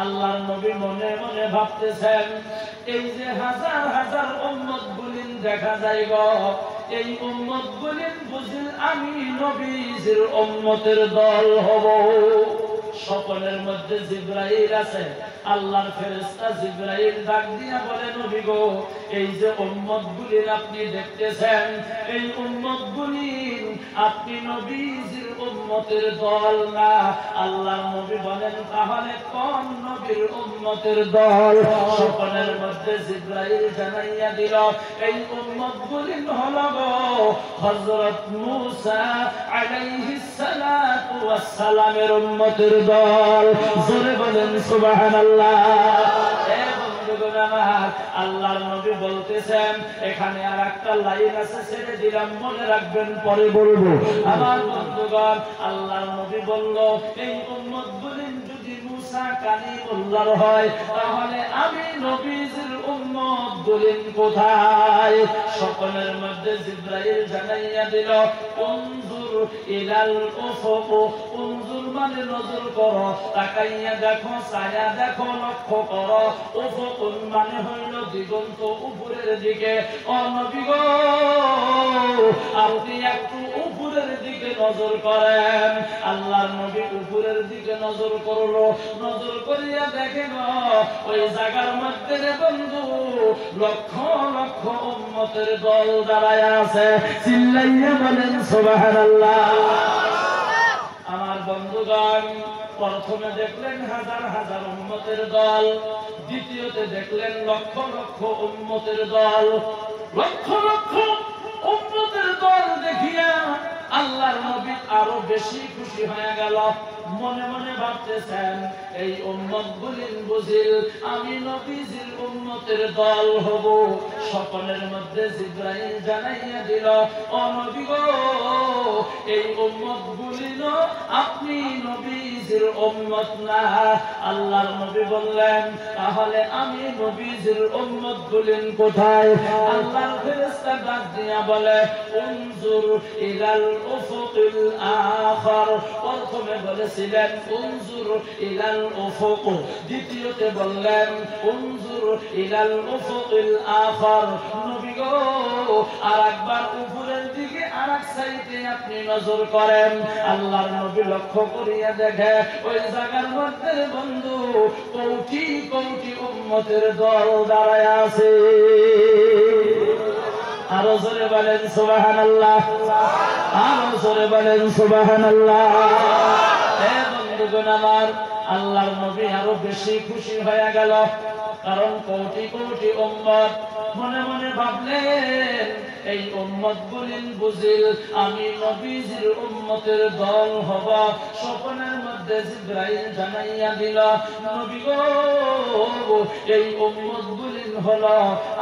আল্লাহর নবী মনে মনে ভাবতেছেন, এই যে হাজার হাজার উম্মত গুলিন দেখা যায় গো, এই উম্মত গুলিন বুঝিল আমি নবীজির উম্মতের দল হব। সকলের মধ্যে জিবরাইল আছে। আল্লাহর ফেরেশতা জিবরাইল ডাক দিয়া বলে, নবী গো, এই যে উম্মতগুলি আপনি দেখতেছেন, এই উম্মতগুলি আপনি নবীজির উম্মতের দল না। আল্লাহর নবী বলেন, তাহলে কোন নবীর উম্মতের দল? সকলের মধ্যে জিবরাইল জানাইয়া দিল, এই উম্মতগুলি হলো গো হযরত মূসা আলাইহিস সালাতু ওয়াস সালামের উম্মতের দল। জোরে বলেন সুবহানাল্লাহ। এ বন্ধুগণ আমার, আল্লাহর নবী বলতেছেন, এখানে আর একটা লাইন আছে, ছেড়ে দিলাম, মনে রাখবেন, পরে বলবো। আমার বন্ধুগণ, আল্লাহর নবী বলল, এই উম্মতগুলি যদি মূসা কালিমুল্লাহর হয়, তাহলে আমি নবীজির উম্মত গুলিন কোথায়? সকলের মধ্যে জিবরাইল জানাইয়া দিল, উনজুর ইলাল উফুক। উনজুর মানে নজর করো, তাকাইয়া দেখো, ছায়া দেখো, লক্ষ্য করো। উফুক মানে হইল দিগন্ত, উপরের দিকে। ও নবী গো, আপনি একটু উপরের দিকে নজর করেন। আল্লাহর নবী উপরের দিকে নজর করলো। নজর করিয়া দেখেন, ওই জায়গার মধ্যে রে বন্ধু, লক্ষ লক্ষ উম্মতের দল দাঁড়ায় আছে। চিল্লাইয়া বলেন সুবহানাল্লাহ। আমার বন্ধুগণ, প্রথমে দেখলেন হাজার হাজার উম্মতের দল, দ্বিতীয়তে দেখলেন লক্ষ লক্ষ উম্মতের দল। লক্ষ লক্ষ উম্মতের দল দেখিয়া আল্লাহর নবী আরো বেশি খুশি হয়ে গেল। মনে মনে ভাবতেছেন, এই উম্মতগুলি বুঝিল আমি নবীজির উম্মতের দল হব। সকলের মধ্যে জিবরাইল জানাইয়া দিল, ও নবী গো, এই উম্মতগুলি আপনি নবীজির উম্মত না। আল্লাহর নবী বললেন, তাহলে আমি নবীজির উম্মতগুলি কোথায়? আল্লাহর ফেরেশতা ডাক দিয়া বলে, উনজুর ইলাল উফুকিল আখার। প্রথমে বলেছিলেন উনজুর ইলাল উফুক, দ্বিতীয়তে বললেন উনজুর ইলাল উফুকিল আখার। নবী গো, আরেকবার উপরের দিকে আরেক সাইডে আপনি নজর করেন। আল্লাহর নবী লক্ষ্য করিয়া দেখে, ওই জায়গার মধ্যে বন্ধু কোটি কোটি উম্মতের দল দাঁড়ায় আছে। আরো জোরে বলেন সুবহানাল্লাহ, আরো জোরে বলেন সুবহানাল্লাহ। হে বন্ধুগণ আমার, আল্লাহর নবী আরো বেশি খুশি হয়ে গেল, কারণ কোটি কোটি উম্মত। মনে মনে ভাবলেন, এই উম্মতগুলি বুঝিল আমি নবীজির উম্মতের দল হব। সকলের মধ্যে জিবরাইল জানাইয়া দিল, নবী গো, এই উম্মতগুলি হলো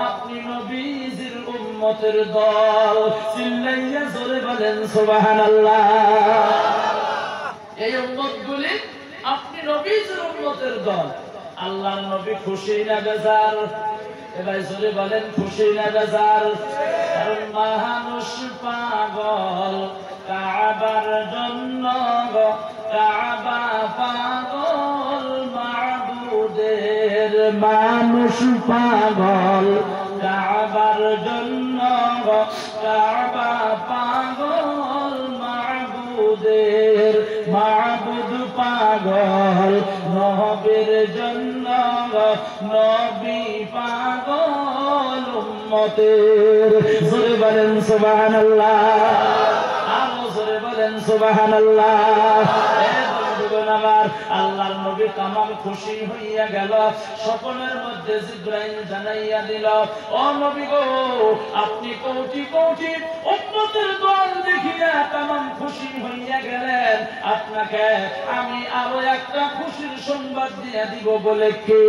আপনি নবীজির উম্মতের দল। চিল্লাইয়া জোরে বলেন সুবহানাল্লাহ। এই উম্মতগুলি আপনি নবীজির উম্মতের দল। আল্লাহর নবী খুশি না বেজার? এবার জোরে বলেন, খুশি না বেজার? কারণ মানুষ পাগল কাবার জন্য, কাবা পাগল মাবুদের। মানুষ পাগল কাবার জন্য, কাবা পাগল মাবুদের। মাবুদ পাগল নবীর জন্য, নবী পাগল উম্মতের। জোরে বলেন সুবহানাল্লাহ, আরো জোরে বলেন সুবহানাল্লাহ। আমার আল্লাহর নবী তামাম খুশি হইয়া গেল। সকলের মধ্যে জিবরাইল জানাইয়া দিল, ও নবী গো, আপনি কোটি কোটি উম্মতের দল দেখিয়া তামাম খুশি হইয়া গেলেন। আপনাকে আমি আরো একটা খুশির সংবাদ দিয়ে দিব। বলে কি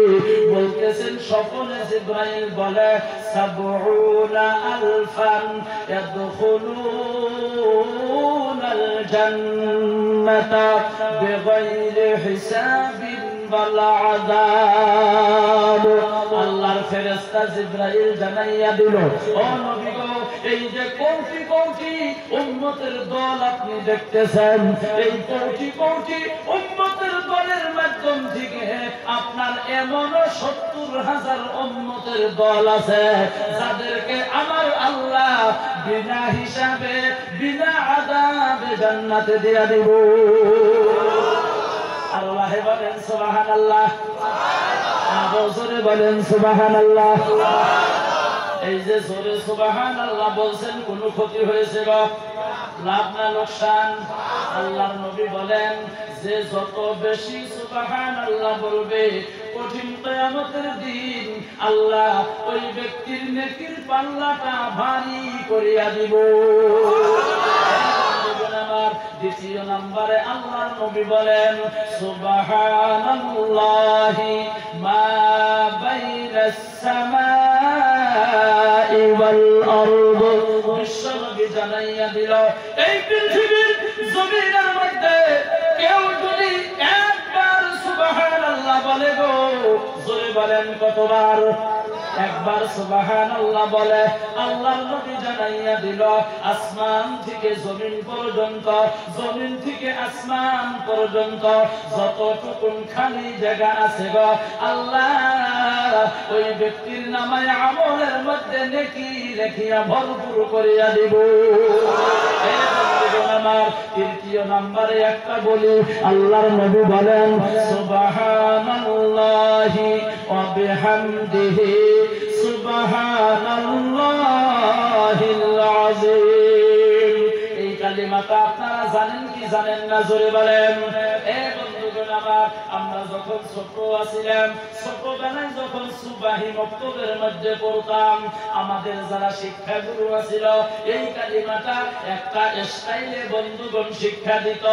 বলতেছেন? সকলে জিবরাইল বলে, সাবউনা আলফান ইয়াদখুলুনাল জান্নাতা বিগাইরি হিসাবিন ওয়ালা আযাব। আল্লাহর ফেরেশতা জিবরাইল জানাইয়া দিল, ও নবী গো, এই যে কোটি কোটি উম্মতের দল আপনি দেখতেছেন, এই কোটি কোটি উম্মতের দলের মাধ্যম থেকে আপনার এমন 70,000 উম্মতের দল আছে যাদেরকে আমার আল্লাহ বিনা হিসাবে বিনা আযাবে জান্নাতে দিয়া দেব। আল্লাহ বলেন সুবহানাল্লাহ, আরো জোরে বলেন সুবহানাল্লাহ। এই যে জোরে সুবহানাল্লাহ বলছেন, কোনো ক্ষতি হয়েছে গো? লাভ না লোকসান? আল্লাহর নবী বলেন যে যত বেশি সুবহানাল্লাহ বলবে কঠিন কিয়ামতের দিন আল্লাহ ওই ব্যক্তির নেকির পাল্লাটা ভারী করিয়া দিব। দ্বিতীয় নম্বরে আল্লাহর নবী বলেন সুবহানাল্লাহি মা বাইনাস সামাই ওয়াল আরদ। বিশ্বনবী জানাইয়া দিল এই পৃথিবীর জমিনের মধ্যে কেউ যদি একবার সুবহানাল্লাহ বলে গো, জোরে বলেন কতবার? একবার সুবহানাল্লাহ বলে আল্লাহর নবী জানাইয়া দিল আসমান থেকে জমিন পর্যন্ত, জমিন থেকে আসমান পর্যন্ত যতটুকুন খালি জায়গা আছে গো, আল্লাহ ওই ব্যক্তির নামে আমলের মধ্যে নেকি রেখিয়া ভরপুর করিয়া দিব। আমার তৃতীয় নম্বরে একটা বলি, আল্লাহর নবী বলেন সুবহানাল্লাহি ওয়া বিহামদিহি সুবহানাল্লাহিল আযীম। এই কালিমাটা আপনারা জানেন কি জানেন না? জোরে বলেন। বন্ধুগণ আমার, আমরা যখন ছোট আছিলাম, ছোটবেলায় যখন সুবাহি মক্তবের মধ্যে পড়তাম, আমাদের যারা শিক্ষাগুরু ছিল এই কালিমাটা একটা স্টাইলে বন্ধুগণ শিক্ষা দিত।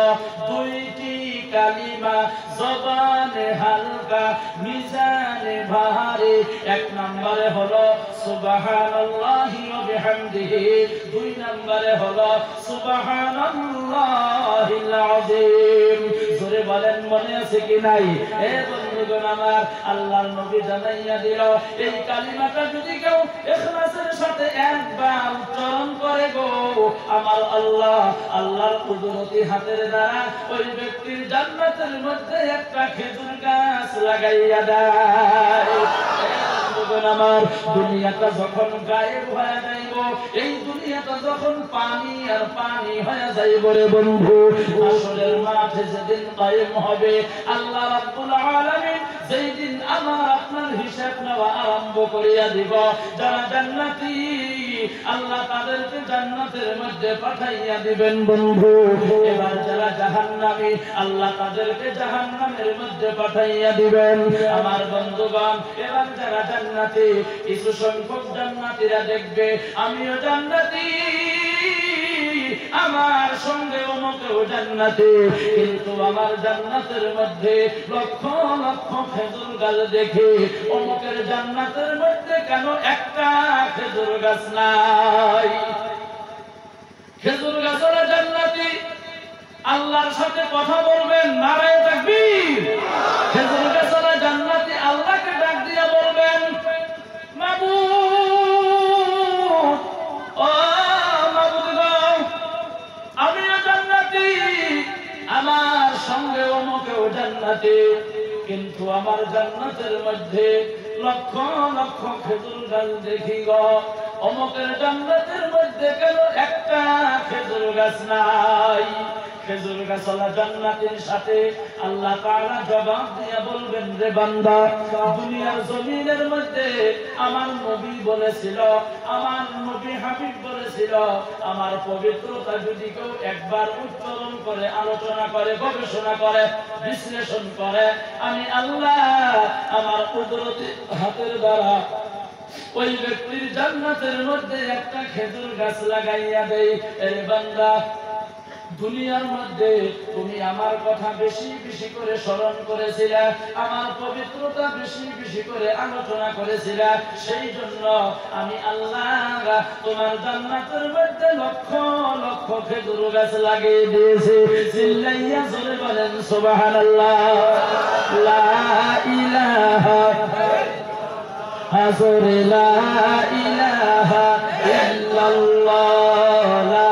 দুইটি কালিমা জবানে হালকা মিজানে ভারী। এক নম্বরে হলো সুবহানাল্লাহি ওয়া বিহামদিহি, দুই নম্বরে হলো সুবহানাল্লাহিল আযীম। জোরে বলেন, মনে আছে কি নাই? বন্ধুগণ আমার, আল্লাহর নবী জানাইয়া দিল এই কালিমাটা যদি কেউ ইখলাসের সাথে একবার উচ্চারণ করে গো, আমার আল্লাহ আল্লাহর কুদরতি হাতের দ্বারা ওই ব্যক্তির জান্নাতের মধ্যে একটা খেজুর গাছ লাগাইয়া দেয়। আমার দুনিয়াটা যখন গায়েব হয়ে যাইব, এই দুনিয়াটা যখন পানি আর পানি হয়ে যাইব রে বন্ধু, হাসরের মাঠে যেদিন কায়েম হবে আল্লাহ রাব্বুল আলামিন, যেই দিন আমার আপনার হিসাব নেওয়া আরম্ভ করিয়া দিব, যারা জান্নাতি আল্লাহ তাদেরকে জান্নাতের মধ্যে পাঠাইয়া দিবেন বন্ধু। এবার যারা জাহান্নামী আল্লাহ তাদেরকে জাহান্নামের মধ্যে পাঠাইয়া দিবেন। আমার বন্ধুগণ, এবার যারা জান্নাতি, কিছু সংখ্যক জান্নাতীরা দেখবে আমিও জান্নাতি, আমার সঙ্গে অমুকেও জান্নাতি, কিন্তু আমার জান্নাতের মধ্যে লক্ষ লক্ষ খেজুর গাছ দেখে অমুকের জান্নাতের মধ্যে কেন একটা খেজুর গাছ নাই? খেজুর গাছরা জান্নাতি, আল্লাহর সাথে কথা বলবেন, নারায়ে তাকবীর। খেজুর গাছরা জান্নাতি, আল্লাহকে ডাক দিয়া বলবেন মাবুদ, ও মাবুদ গো, আমিও জান্নাতি, আমার সঙ্গে অমুকেও জান্নাতি, কিন্তু আমার জান্নাতের মধ্যে লক্ষ লক্ষ খেজুর গাছ দেখি গো, অমুকের জান্নাতের মধ্যে কেন একটা খেজুর গাছ নাই? খেজুর গাছওয়ালা জান্নাতের সাথে আল্লাহ তাআলা জবাব দিয়া বলবেন, রে বান্দা, দুনিয়ার জমিনের মধ্যে আমার নবী বলেছিল, আমার নবী হাবিব বলেছিল, আমার পবিত্রতা যদি কেউ একবার উচ্চারণ করে, আলোচনা করে, গবেষণা করে, বিশ্লেষণ করে, আমি আল্লাহ আমার কুদরতি হাতের দ্বারা ওই ব্যক্তির জান্নাতের মধ্যে একটা খেজুর গাছ লাগাইয়া দেই। এই বান্দা, দুনিয়ার মধ্যে তুমি আমার কথা বেশি বেশি করে স্মরণ করেছিলে, আমার পবিত্রতা বেশি বেশি করে আলোচনা করেছিলে, সেই জন্য আমি আল্লাহ তোমার জান্নাতের মধ্যে লক্ষ লক্ষ খেজুর গাছ লাগিয়ে দিয়েছি। চিল্লাইয়া জোরে বলেন সুবহানাল্লাহ। লা ইলাহা হাজরে লা ইলাহা ইল্লাল্লাহ, লা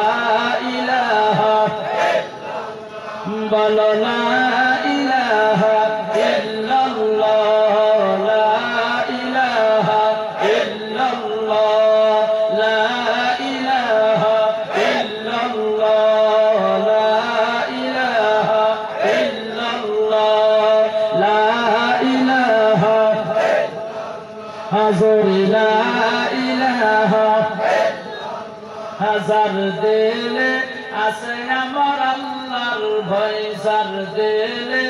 ইলাহা বলো লা ইলাহা ইল্লাল্লাহ। হাজার লা ইলাহা হাজার দিলে আছে আমার আল্লাহর ভয়, যার দিলে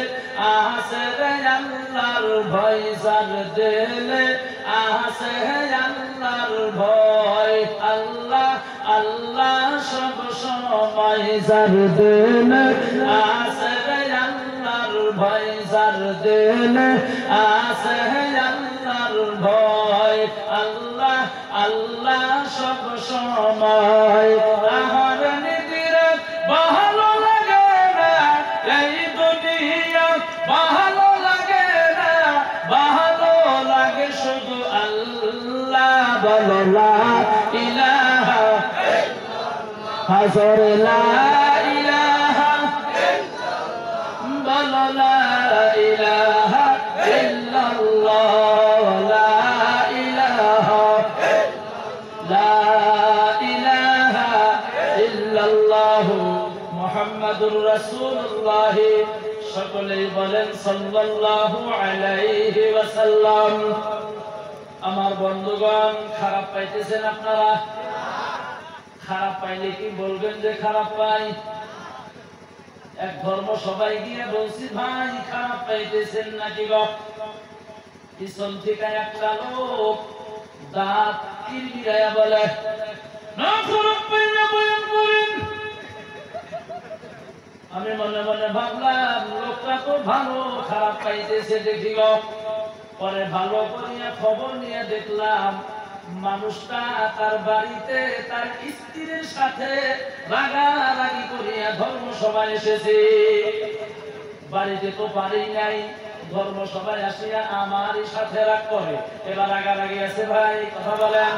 আছে আল্লাহর ভয়, যার দিলে আছে আল্লাহর ভয়। আল্লাহ আল্লাহ সব সময়, যার দিলে আছে আল্লাহর ভয়, যার দিলে আছে আল্লাহর ভয়। আল্লাহ আল্লাহ সব সময়। আমার নিদিরা ভালো লাগে না এই দুনিয়া, ভালো লাগে না, ভালো লাগে শুধু আল্লাহ। বলো লা ইলাহা হাজার লা ইলাহা, বলো লা ইলাহা ইল্লাল্লাহ, লা ইলাহা লা ইলাহা ইল্লাল্লাহ মুহাম্মাদুর রাসূলুল্লাহ। সকলেই বলেন সাল্লাল্লাহু আলাইহি ওয়াসাল্লাম। আমার বন্ধুগণ, খারাপ পাইতেছেন আপনারা? খারাপ পাইলে কি বলবেন যে খারাপ পাই? এক ধর্ম সবাই গিয়ে বলছি ভাই খারাপ পাইতেছেন নাকি গো? পিছন থেকে একটা লোক দাঁত কিরমিরায়া বলে না খারাপ পাই না, বয়ান করেন। আমি মনে মনে ভাবলাম লোকটা তো ভালো, খারাপ পাইতেছে দেখি গো। পরে ভালো করিয়া খবর নিয়ে দেখলাম মানুষটা তার বাড়িতে তার স্ত্রীর সাথে রাগারাগি করিয়া ধর্মসভায় এসেছে। বাড়িতে তো পারি নাই, ধর্মসভায় আসিয়া আমারই সাথে রাগ করে। এবার রাগারাগি আছে ভাই, কথা বলেন।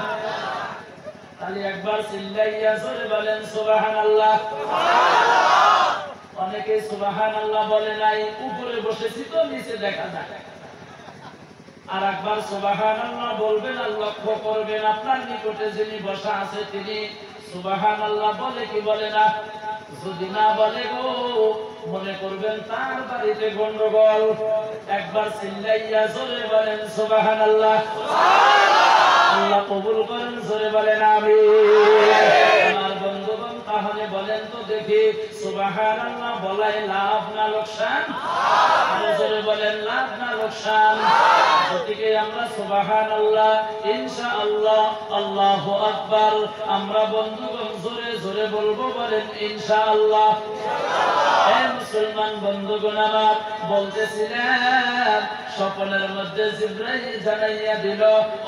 তাহলে একবার চিল্লাইয়া জোরে বলেন সুবহানাল্লাহ। অনেকে সুবহানাল্লাহ বলে নাই, উপরে বসেছি তো নিচে দেখা যায়। আর একবার সুবহানাল্লাহ বলবেন আর লক্ষ্য করবেন আপনার নিকটে যিনি বসা আছে তিনি সুবহানাল্লাহ বলে কি বলে না। যদি না বলে গো, মনে করবেন তার বাড়িতে গন্ডগোল। একবার চিল্লাইয়া জোরে বলেন সুবহানাল্লাহ। আল্লাহ কবুল করেন, জোরে বলেন আমিন। আমার বন্ধুগণ, তাহলে বলেন তো দেখি সুবহানাল্লাহ বলাই লাভ না লোকসান? জোরে বলেন লাভ না লোকসান? গতিকে আমরা সুবহানাল্লাহ, ইনশাআল্লাহ, আল্লাহু আকবার আমরা বন্ধুগণ জোরে জোরে বলবো, বলেন ইনশাআল্লাহ। হে মুসলমান বন্ধুগণ আমার, বলতেছিলাম স্বপ্নের মধ্যে জিবরাইল জানাইয়া দিল,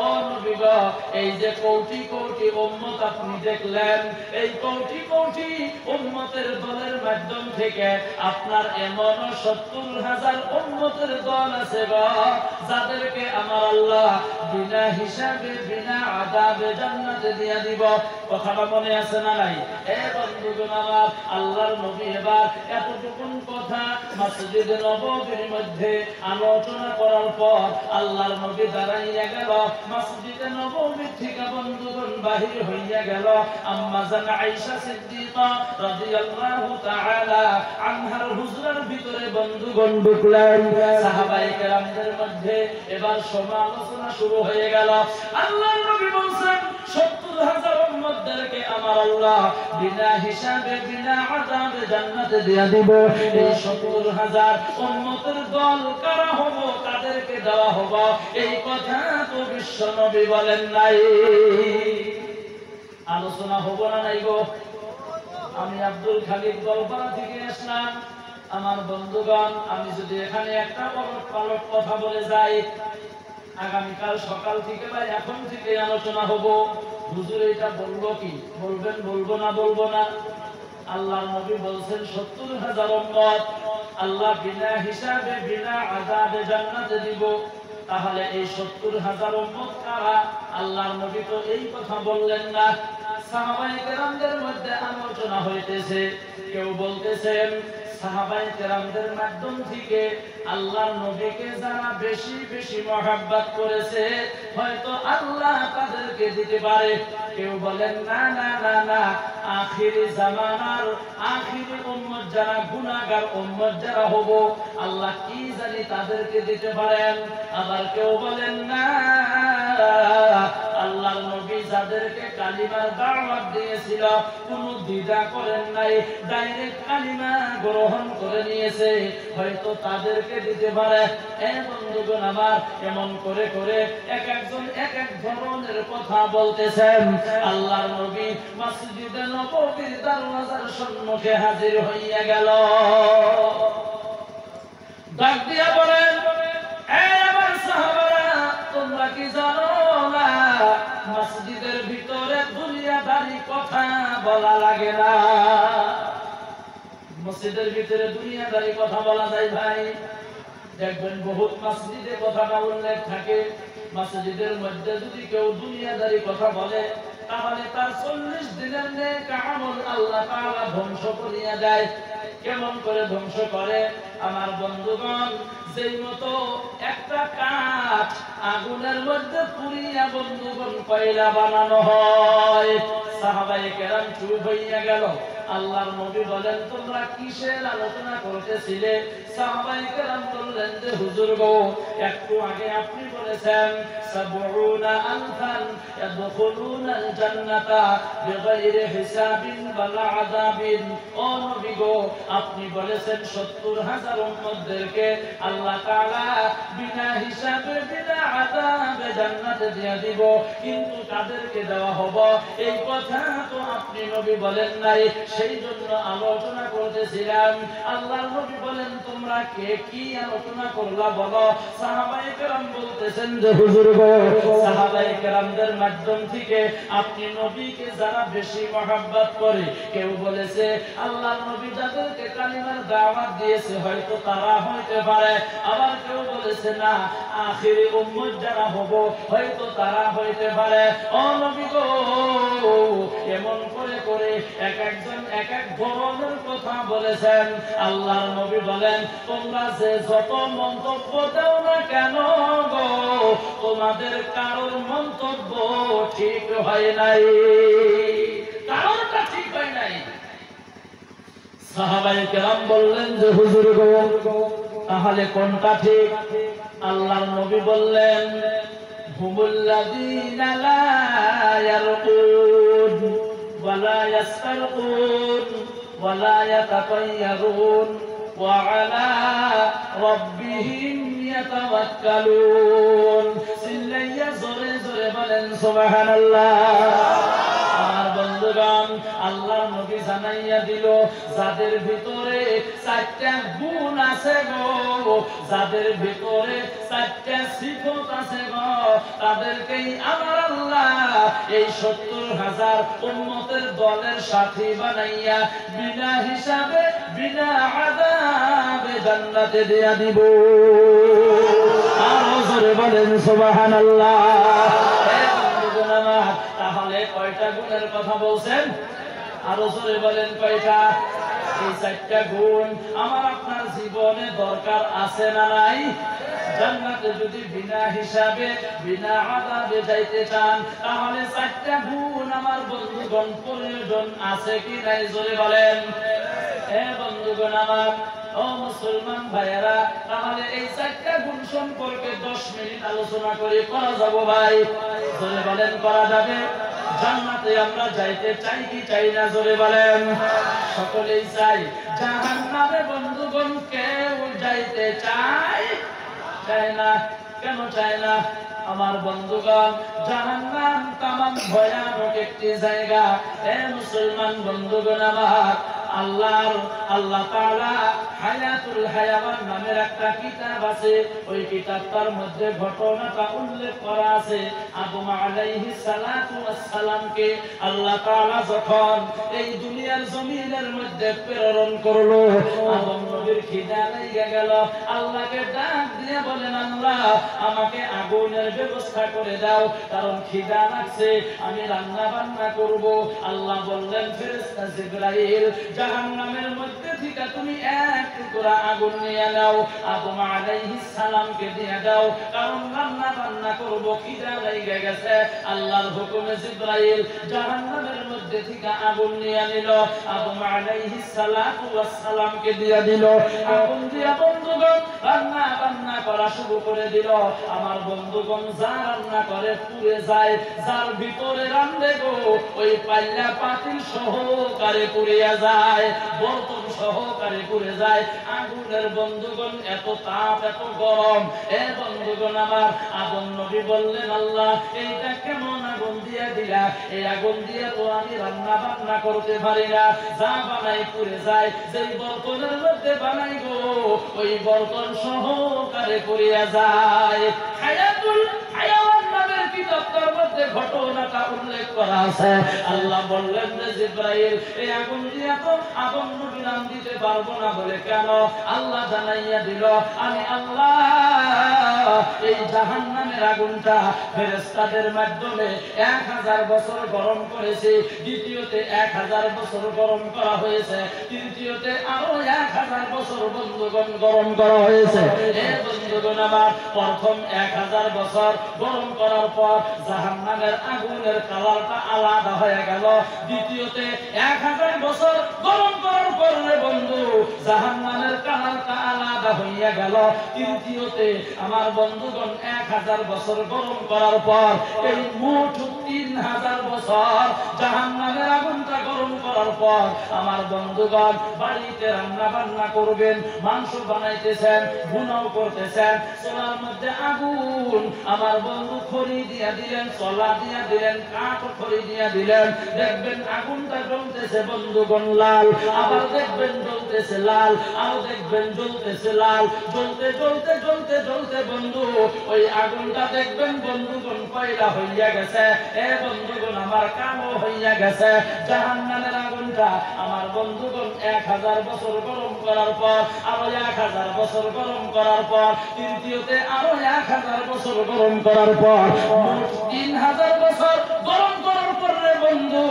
ও নবী গো, এই যে কোটি কোটি উম্মত আপনি দেখলেন, এই কোটি কোটি উম্মতের দলের মাধ্যম থেকে আপনার এমন ৭০,০০০ উম্মতের দল আছে গো, যাদেরকে আমার আল্লাহ বিনা হিসাবে বিনা আযাবে জান্নাতে দিয়ে দিব। কথাটা মনে আছে না নাই? এ বন্ধুগণ আমার, আল্লাহর নবী এবার এতটুকুন কথা মসজিদে নববীর মধ্যে আলোচনা করার পর আল্লাহর নবী দাঁড়াইয়া গেল। মসজিদে নববীর থেকে বন্ধুগণ বাহির হইয়া গেল আম্মা জান আয়েশা সিদ্দিকা রাদিয়াল্লাহু তাআলা আনহার হুজরার ভিতরে বন্ধুগণ ঢুকলেন। সাহাবায়ে কেরামদের মধ্যে এবার সমালোচনা শুরু হয়ে গেল। আল্লাহর নবী বলেন ৭০,০০০ উম্মতদেরকে আমার আল্লাহ বিনা হিসাবে বিনা আযাবে জান্নাতে দিয়ে দিব। এই ৭০,০০০ উম্মতের দল কারা হবো, কাদেরকে দেওয়া হবে, এই কথা তো বিশ্ব নবী বলেন নাই। আলোচনা হবো না নাই গো? আমি আব্দুল খালিক গোলপাড়া থেকে আসলাম। আমার বন্ধুগণ, আমি যদি এখানে একটা পালট কথা বলে যাই, আগামীকাল সকাল থেকে বা এখন থেকে আলোচনা হবো, হুজুর এটা বলবো কি? বলবেন, বলবো না, বলবো না? আল্লাহর নবী বলছেন ৭০,০০০ উম্মত আল্লাহ বিনা হিসাবে বিনা আযাবে জান্নাতে দিব। তাহলে এই ৭০,০০০ উম্মত কারা? আল্লাহর নবী তো এই কথা বললেন না। সাহাবায়ে কেরামদের মধ্যে আলোচনা হইতেছে। কেউ বলতেছেন সাহাবায়ে কেরামদের মাধ্যম থেকে আল্লাহর নবীকে যারা বেশি বেশি মহব্বত করেছে হয়তো আল্লাহ তাদেরকে দিতে পারে। কেউ বলেন না না না না, আখিরি জামানার আখিরি উম্মত যারা গুনাহগার উম্মত যারা হবো, আল্লাহ কি জানি জানি তাদেরকে দিতে পারেন। আবার কেউ বলেন না, আল্লাহর নবী যাদেরকে কালিমার দাওয়াত দিয়েছিল কোনো দ্বিধা করেন নাই, ডাইরেক্ট কালিমা গ্রহণ করে নিয়েছে, হয়তো তাদেরকে দিতে পারে। বন্ধুগণ আমার, এমন করে করে এক একজন এক এক ধরনের কথা বলতেছেন। আল্লাহর নবী মসজিদে নববীর দরওয়াজার সম্মুখে হাজির হইয়া গেল। ডাক দিয়া বলেন, আমার সাহাবারা, তোমরা কি জানো না মসজিদের ভিতরে দুনিয়াদারি কথা বলা লাগে না? মসজিদের ভিতরে দুনিয়াদারি কথা বলা যায় ভাই? দেখবেন বহুত মসজিদে কথাটা উল্লেখ থাকে। মসজিদের মধ্যে যদি কেউ দুনিয়াদারি কথা বলে তাহলে তার 40 দিনের নেক আমল আল্লাহ তাআলা ধ্বংস করিয়া দেয়। কেমন করে ধ্বংস করে? আমার বন্ধুগণ, যেই মতো একটা কাঠ আগুনের মধ্যে পুড়িয়া বন্ধুগণ কয়লা বানানো হয়। সাহাবায়ে কেরাম চুপ হইয়া গেল। আল্লাহর নবী বলেন, তোমরা কিসের আলোচনা করতেছিলে? সাহাবায়ে কেরাম বললেন যে হুজুর গো, একটু আগে আপনি বলেছেন 70 আলফান ইয়াদখুলুনাল জান্নাতা বিগাইরি হিসাবিন ওয়ালা আযাবিন। ও নবী গো, আপনি বলেছেন 70,000 উম্মতদেরকে আল্লাহ তাআলা বিনা হিসাবে বিনা আযাবে জান্নাতে দিয়ে দিব, কিন্তু তাদেরকে দেওয়া হবে এই কথা তো আপনি নবী বলেন নাই। সেই জন্য আলোচনা করতেছিলাম। আল্লাহর নবী বলেন, তোমরা কে কি আলোচনা করলা বলো? সাহাবায়ে কেরাম বলতেছেন যে হুজুর গো, সাহাবায়ে কেরামদের মাধ্যম থেকে আপনি নবীকে যারা বেশি মহব্বত করে, কেউ বলেছে আল্লাহর নবী যাদেরকে কালিমার দাওয়াত দিয়েছে হয়তো তারা হইতে পারে। আবার কেউ বলেছে না, আখিরি উম্মত যারা হব হয়তো তারা হইতে পারে। ও নবী গো, এমন করে করে এক একজন এক এক ধরনের কথা বলেছেন। আল্লাহর নবী বলেন, তোমরা যে যত মন্তব্য দাও না কেন গো, তোমাদের কারোর মন্তব্য ঠিক হয় নাই, কারোরটা ঠিক হয় নাই। সাহাবায়ে কেরাম বললেন যে হুজুর গো, তাহলে কোনটা ঠিক? আল্লাহর নবী বললেন, হুমুল্লাযীনা লা ইয়ারকুন ওয়ালা ইয়াসতারকুন ওয়ালা ইয়াতাতায়্যারুন ওয়া আলা রাব্বিহিম ইয়াতাওয়াক্কালুন। সিল্লাইয়া জোরে জোরে বলেন সুবহানাল্লাহ। আমার বন্ধুগণ, আল্লাহর নবী জানাইয়া দিল, যাদের ভিতরে 4টা গুণ আছে গো, যাদের ভিতরে 4টা সিফত আছে গো, তাদেরকেই আমার আল্লাহ এই 70,000 উম্মতের দলের সাথী বানাইয়া বিনা হিসাবে বিনা আযাবে জান্নাতে দিয়া দিব। আরো জোরে বলেন সুবহানাল্লাহ। তাহলে কয়টা গুণের কথা বলছেন? আরো জোরে বলেন কয়টা? এই 4টা গুণ আমার আপনার জীবনে দরকার আছে না নাই? জান্নাতে যদি বিনা হিসাবে বিনা আযাবে যাইতে চান তাহলে 4টা গুণ আমার বন্ধুগণ প্রয়োজন আছে কি নাই? জোরে বলেন। বন্ধুগণ আমার, ও মুসলমান ভাইয়েরা, তাহলে এই 4টা গুণ সম্পর্কে 10 মিনিট আলোচনা করে করা যাবে ভাই? জোরে বলেন, করা যাবে? জান্নাতে আমরা যাইতে চাই কি চাই না? জোরে বলেন। সকলেই চাই। জাহান্নামে বন্ধুগণ কেউ যাইতে চায় না। কেন চায় না? আমার বন্ধুগণ, জাহান্নাম তামাম ভয়ানক একটি জায়গা। মুসলমান বন্ধুগণ আমার, আল্লাহ তাআলা হায়াতুল হায়াওয়ান নামের একটা কিতাব আছে। ওই কিতাবটার মধ্যে ঘটনাটা উল্লেখ করা আছে। আদম আলাইহিস সালাতু ওয়াস সালামকে আল্লাহ তাআলা যখন এই দুনিয়ার জমিনের মধ্যে প্রেরণ করলো, আদম নবীর খিদা লেগে গেল। আল্লাহকে ডাক দিয়ে বলেন, আল্লাহ আমাকে আগুনের ব্যবস্থা করে দাও, কারণ খিদা লাগছে, আমি রান্না বান্না করব। আল্লাহ বললেন, ফেরেশতা জিবরাইল, জাহান্নামের মধ্যে থেকে তুমি এক টুকরা আগুন নিয়ে নাও, আদম আলাইহিস সালামকে দিয়ে দাও, কারণ রান্না বান্না করব, খিদা লেগে গেছে। আল্লাহর হুকুমে জিবরাইল জাহান্নামের মধ্যে থেকে আগুন নিয়ে নিল, আদম আলাইহিস সালাতু ওয়াস সালামকে দিয়ে দিল। আগুন দিয়া বন্ধুগণ রান্না বান্না করা শুরু করে দিল। আমার বন্ধুগণ যা রান্না করে পুড়ে যায়, যার ভিতরে রান্ধে গো ওই পাল্লা পাতিল সহকারে পুড়িয়া যায়, বর্তন সহকারে পুড়ে যায়। আগুনের বন্ধুগণ এত তাপ, এত গরম। এ বন্ধুগণ আমার, আদম নবী বললেন, আল্লাহ এইটা কেমন আগুন দিয়ে দিলা? এই আগুন দিয়ে তো আমি রান্না বান্না করতে পারি না, যা বানাই পুড়ে যায়। যেই বর্তনের মধ্যে বানাই গো ওই বর্তন সহকারে পুড়িয়া যায়। হায়াতুল হায়াওয়ান নামের কিতাবটার মধ্যে ঘটনাটা উল্লেখ করা আছে। আল্লাহ বললেন যে জিবরাইল এই আগুন দিয়ে তো আদম নবী নাম দিতে পারবো না। বলে কেন? আল্লাহ জানাইয়া দিল, আমি আল্লাহ এই জাহান্নামের আগুনটা ফেরেশতাদের মাধ্যমে 1000 বছর গরম করেছি, দ্বিতীয়তে 1000 বছর গরম করা হয়েছে, তৃতীয়তে আরো 1000 বছর বন্ধুগণ গরম করা হয়েছে। এই বন্ধুগণ আমার, প্রথম 1000 বছর গরম করার পর জাহান্নামের আগুনের কালারটা আলাদা হয়ে গেল। দ্বিতীয়তে 1000 বছর গরম করার পর রে বন্ধু জাহান্নামের কালারটা আলাদা হইয়া গেল। তৃতীয়তে আমার বন্ধুগণ 1000 বছর গরম করার পর এই মোট 3000 বছর জাহান্নামের আগুনটা গরম করার পর আমার বন্ধুগণ বাড়িতে রান্না বান্না করবেন, মাংস বানাইতেছেন, ভুনাও করতেছেন, চুলার মধ্যে আগুন আমার বন্ধু খড়ি দিয়া দিলেন, চলা দিয়া দিলেন, কাঠ খড়ি দিয়া দিলেন। দেখবেন আগুনটা জ্বলতেছে বন্ধুগণ লাল, আবার দেখবেন জ্বলতেছে লাল, আরো দেখবেন জ্বলতেছে লাল। জ্বলতে জ্বলতে জ্বলতে জ্বলতে বন্ধু ওই আগুনটা দেখবেন বন্ধুগণ কয়লা হইয়া গেছে। এ বন্ধুগণ আমার, কালো হইয়া গেছে। জাহান্নামের আগুনটা আমার বন্ধুগণ 1000 বছর গরম করার পর, আরো 1000 বছর গরম করার পর, তৃতীয়তে আরো 1000 বছর গরম করার পর, মোট 3000 বছর গরম করার পর রে বন্ধু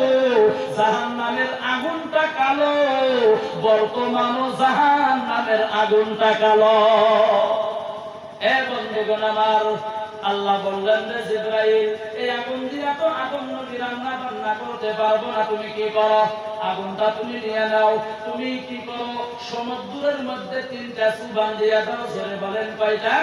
জাহান্নামের আগুনটা কালো। বর্তমানও জাহান্নামের আগুনটা কালো। এ বন্ধুগণ আমার, আল্লাহ বললেন যে জিবরাইল এই আগুন দিয়া তো আদম নবী রান্না বান্না করতে পারবো না, তুমি কি করো? আগুনটা তুমি নিয়ে নাও। তুমি কি করো? সমুদ্রের মধ্যে 3টা সুবান দিয়া দাও। জোরে বলেন কয়টা?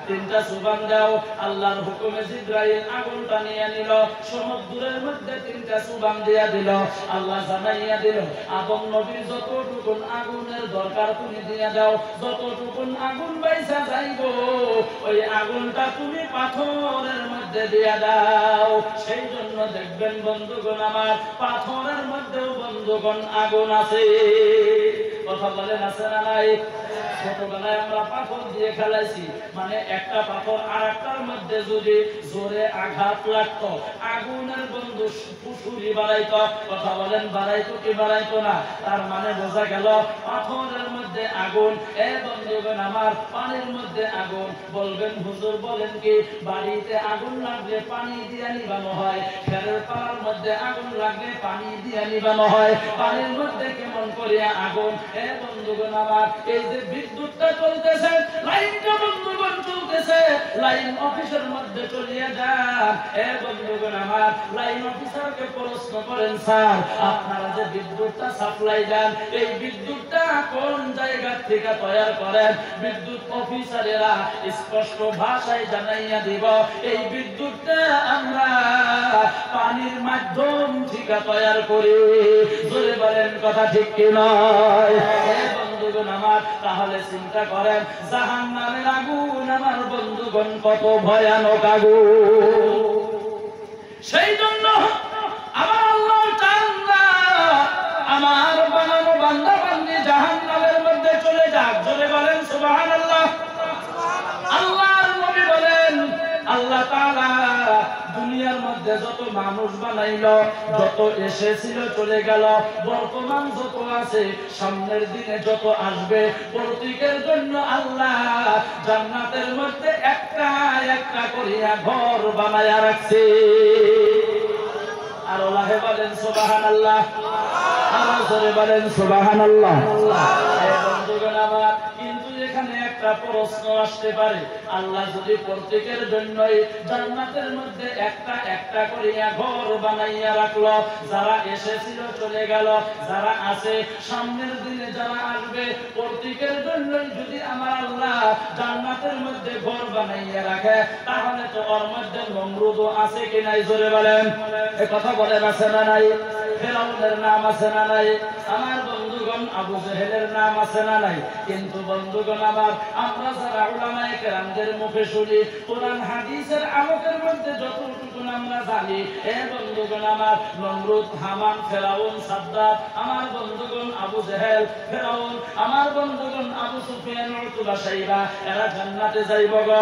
3টা সুবান দাও। আল্লাহর হুকুমে জিবরাইল আগুনটা নিয়ে নিল, সমুদ্রের মধ্যে 3টা সুবান দিয়া দিল। আল্লাহ জানাইয়া দিল, আদম নবীর যতটুকু আগুনের দরকার তুমি দিয়ে দাও, যতটুকু আগুন বাইসা যাইব ওই আগুনটা তুমি পাথরের মধ্যে দিয়ে দাও। সেই জন্য দেখবেন বন্ধুগণ আমার, পাথরের মধ্যেও বন্ধুগণ আগুন আছে। কথা বলেন আছে না নাই? ছোটবেলায় আমরা পাথর দিয়ে খেলাইছি, মানে একটা পাথর আর একটার মধ্যে যদি জোরে আঘাত লাগতো আগুনের বন্ধু ফুসুরি বাড়াইতো। কথা বলেন বাড়াইতো কি বাড়াইতো না? তার মানে বোঝা গেল পাথরের মধ্যে আগুন। এ বন্ধুগণ আমার, পানির মধ্যে আগুন। বলবেন হুজুর বলেন কি, বাড়িতে আগুন লাগলে পানি দিয়ে নিবানো হয়, ফেরের পাড়ার মধ্যে আগুন লাগলে পানি দিয়ে নিবানো হয়, পানির মধ্যে কেমন করিয়া আগুন? এ বন্ধুগণ আমার, এই যে বিদ্যুৎটা চলতেছে, লাইনটা বন্ধুগণ চলতেছে, লাইন অফিসের মধ্যে চলিয়ে যান। এ বন্ধুগণ আমার, লাইন অফিসারকে প্রশ্ন করেন, স্যার আপনারা যে বিদ্যুৎটা সাপ্লাই দেন এই বিদ্যুৎটা কোন জায়গা থেকে তৈরি করেন? বিদ্যুৎ অফিসারেরা স্পষ্ট ভাষায় জানাইয়া দিব, এই বিদ্যুৎটা আমরা পানির মাধ্যম থেকে তৈরি করি। জোরে বলেন কথা ঠিক কি নয়? বন্ধুগণ আমার, তাহলে চিন্তা করেন জাহান্নামের আগুন আমার বন্ধুগণ কত ভয়ানক আগুন। সেই জন্য আমার আল্লাহ তাআলা আমার বানানো বান্দা বান্দি জাহান্নামের মধ্যে চলে যাক। জোরে বলেন সুবহানাল্লাহ। আল্লাহর নবী বলেন, আল্লাহ তাআলা দুনিয়ার মধ্যে যত মানুষ বানাইলো, যত এসেছিল চলে গেল, বর্তমান যত আছে, সামনের দিনে যত আসবে, প্রত্যেকের জন্য আল্লাহ জান্নাতের মধ্যে একটা একটা করিয়া ঘর বানায়া রাখছে। আর আল্লাহ বলেন সুবহানাল্লাহ। আর জোরে বলেন সুবহানাল্লাহ। এই বন্ধুগণ আমার, একটা প্রশ্ন আসতে পারে, আল্লাহ যদি প্রত্যেকের জন্যই জান্নাতের মধ্যে একটা একটা করিয়া ঘর বানাইয়া রাখলো, যারা এসেছিল চলে গেল, যারা আছে সামনের দিনে যারা আসবে, প্রত্যেকের জন্যই যদি আমার আল্লাহ জান্নাতের মধ্যে ঘর বানাইয়া রাখে, তাহলে তো ওর মধ্যে নমরুদ আছে কি নাই? জোরে বলেন, এ কথা বলেন, আছে না নাই? ফেরাউনের নাম আছে না নাই? আমার বন্ধুগণ আবু জেহেলের নাম আছে না নাই? কিন্তু বন্ধুগণ আমার, আমরা যারা উলামায়ে কেরামদের মুখে শুনি, কোরআন হাদিসের আলোকের মধ্যে যতটুকু আমরা জানি, এ বন্ধুগণ আমার, নমরুদ, হামান, ফেরাউন, সাদ্দাত, আমার বন্ধুগণ আবু জেহেল, ফেরাউন, আমার বন্ধুগণ আবু সুফিয়ান, উতবা, শাইবা, এরা জান্নাতে যাইব গো।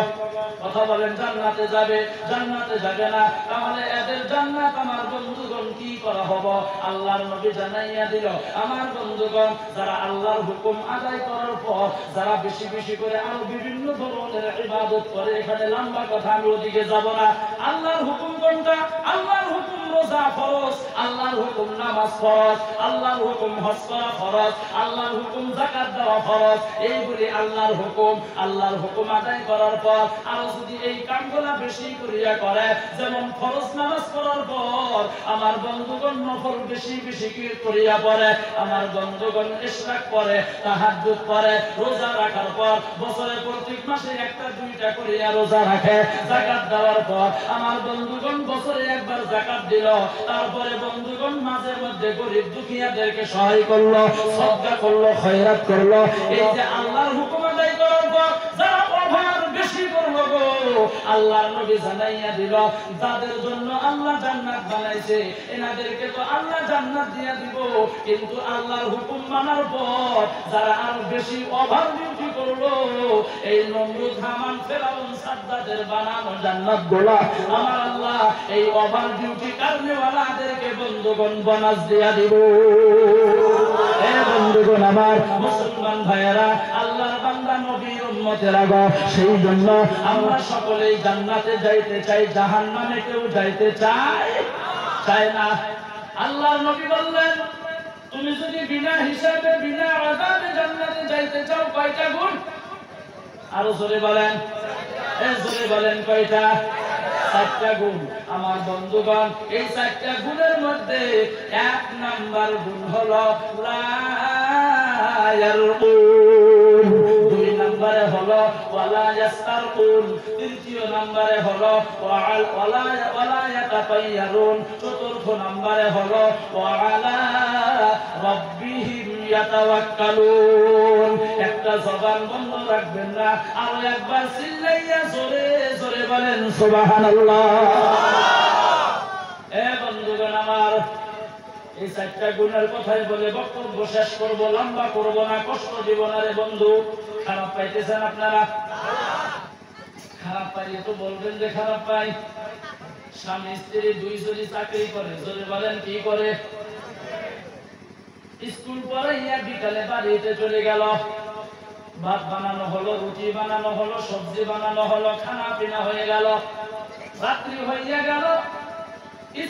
কথা বলেন, জান্নাতে যাবে? জান্নাতে যাবে না, তাহলে এদের জান্নাত আমার বন্ধুগণ কি করা হবে? আল্লাহর নবী জানাইয়া দিল, আমার বন্ধুগণ যারা আল্লাহর হুকুম আদায় করার পর যারা বেশি বেশি করে আরো বিভিন্ন ধরনের ইবাদত করে, এখানে লম্বা কথা আমি ওদিকে যাব না। আল্লাহর হুকুম কোনটা? আল্লাহর হুকুম রোজা ফরজ, আল্লাহর হুকুম নামাজ ফরজ, আল্লাহর হুকুম হজ করা ফরজ, আল্লাহর হুকুম যাকাত দেওয়া ফরজ। এইগুলি আল্লাহর হুকুম। আল্লাহর হুকুম আদায় করার পর আর যদি এই কামগুলা বেশি করিয়া করে, যেমন ফরজ নামাজ পড়ার পর আমার বন্ধুগণ নফল বেশি বেশি করিয়া পড়ে, আমার বন্ধুগণ ইশরাক পড়ে, তাহাজ্জুদ পড়ে, রোজা রাখার পর বছরে প্রত্যেক মাসে একটা দুইটা করিয়া রোজা রাখে, যাকাত দেওয়ার পর আমার বন্ধুগণ বছরে একবার যাকাত দিল, তারপরে বন্ধুগণ মাঝে মধ্যে গরিব দুঃখীয়াদেরকে সহায় করলো, সদকা করলো, খয়রাত করলো। এই যে আল্লাহর হুকুম আদায় করার পর যারা ওভার বেশি করলো গো, আল্লাহর নবী জানাইয়া দিল, যাদের জন্য আল্লাহ জান্নাত বানাইছে এনাদেরকে তো আল্লাহ জান্নাত দিয়া দিব, কিন্তু আল্লাহর হুকুম মানার পর যারা আরো বেশি ওভার ডিউটি করলো, এই নমরুদ, হামান, ফেরাউন, সাদ্দাতের বানানো জান্নাত গোলা আমার আল্লাহ এই ওভার ডিউটি কারণেওয়ালাদেরকে বন্ধুগণ বোনাস দিয়া দিব। এ বন্ধুগণ আমার, মুসলমান ভাইয়েরা, আল্লাহর বান্দা, নবীর উম্মতেরা গো, সেই জন্য আমরা সকলেই জান্নাতে যাইতে চাই, জাহান্নামে কেউ যাইতে চায় না। আল্লাহর নবী বললেন, তুমি যদি বিনা হিসাবে বিনা আযাবে জান্নাতে যাইতে চাও, কয়টা গুণ? আরো জোরে বলেন, জোরে বলেন, কয়টা? 4টা গুণ। আমার বন্ধুগণ, এই 4টা গুণের মধ্যে 1 নাম্বার গুণ হলো লা ইয়ারকুন, 2 নম্বরে হলো ওয়ালা ইয়াস্তারকুন, 3 নম্বরে হলো ওয়ালা ইয়াতাতায়্যারুন, 4 নম্বরে হলো ওয়ালা রাব্বিহিম ইয়াতাওয়াক্কালুন। একটা জবান বন্ধ রাখবেন না, আরো একবার চিল্লাইয়া জোরে জোরে বলেন সুবহানাল্লাহ। এ বন্ধুগণ আমার, এই 4টা গুণের কথাই বলে বক্তব্য শেষ করব, লম্বা করব না, কষ্ট দিব না রে বন্ধু। খারাপ পাইতেছেন আপনারা? খারাপ পাইলে তো বলবেন যে খারাপ পাই। স্বামী স্ত্রী 2 জনই চাকরি করে, জোরে বলেন কি করে? স্কুল পড়াইয়া বিকালে বাড়িতে চলে গেল, ভাত বানানো হলো, রুটি বানানো হলো, সবজি বানানো হলো, খানা পিনা হয়ে গেল, রাত্রি হইয়া গেল।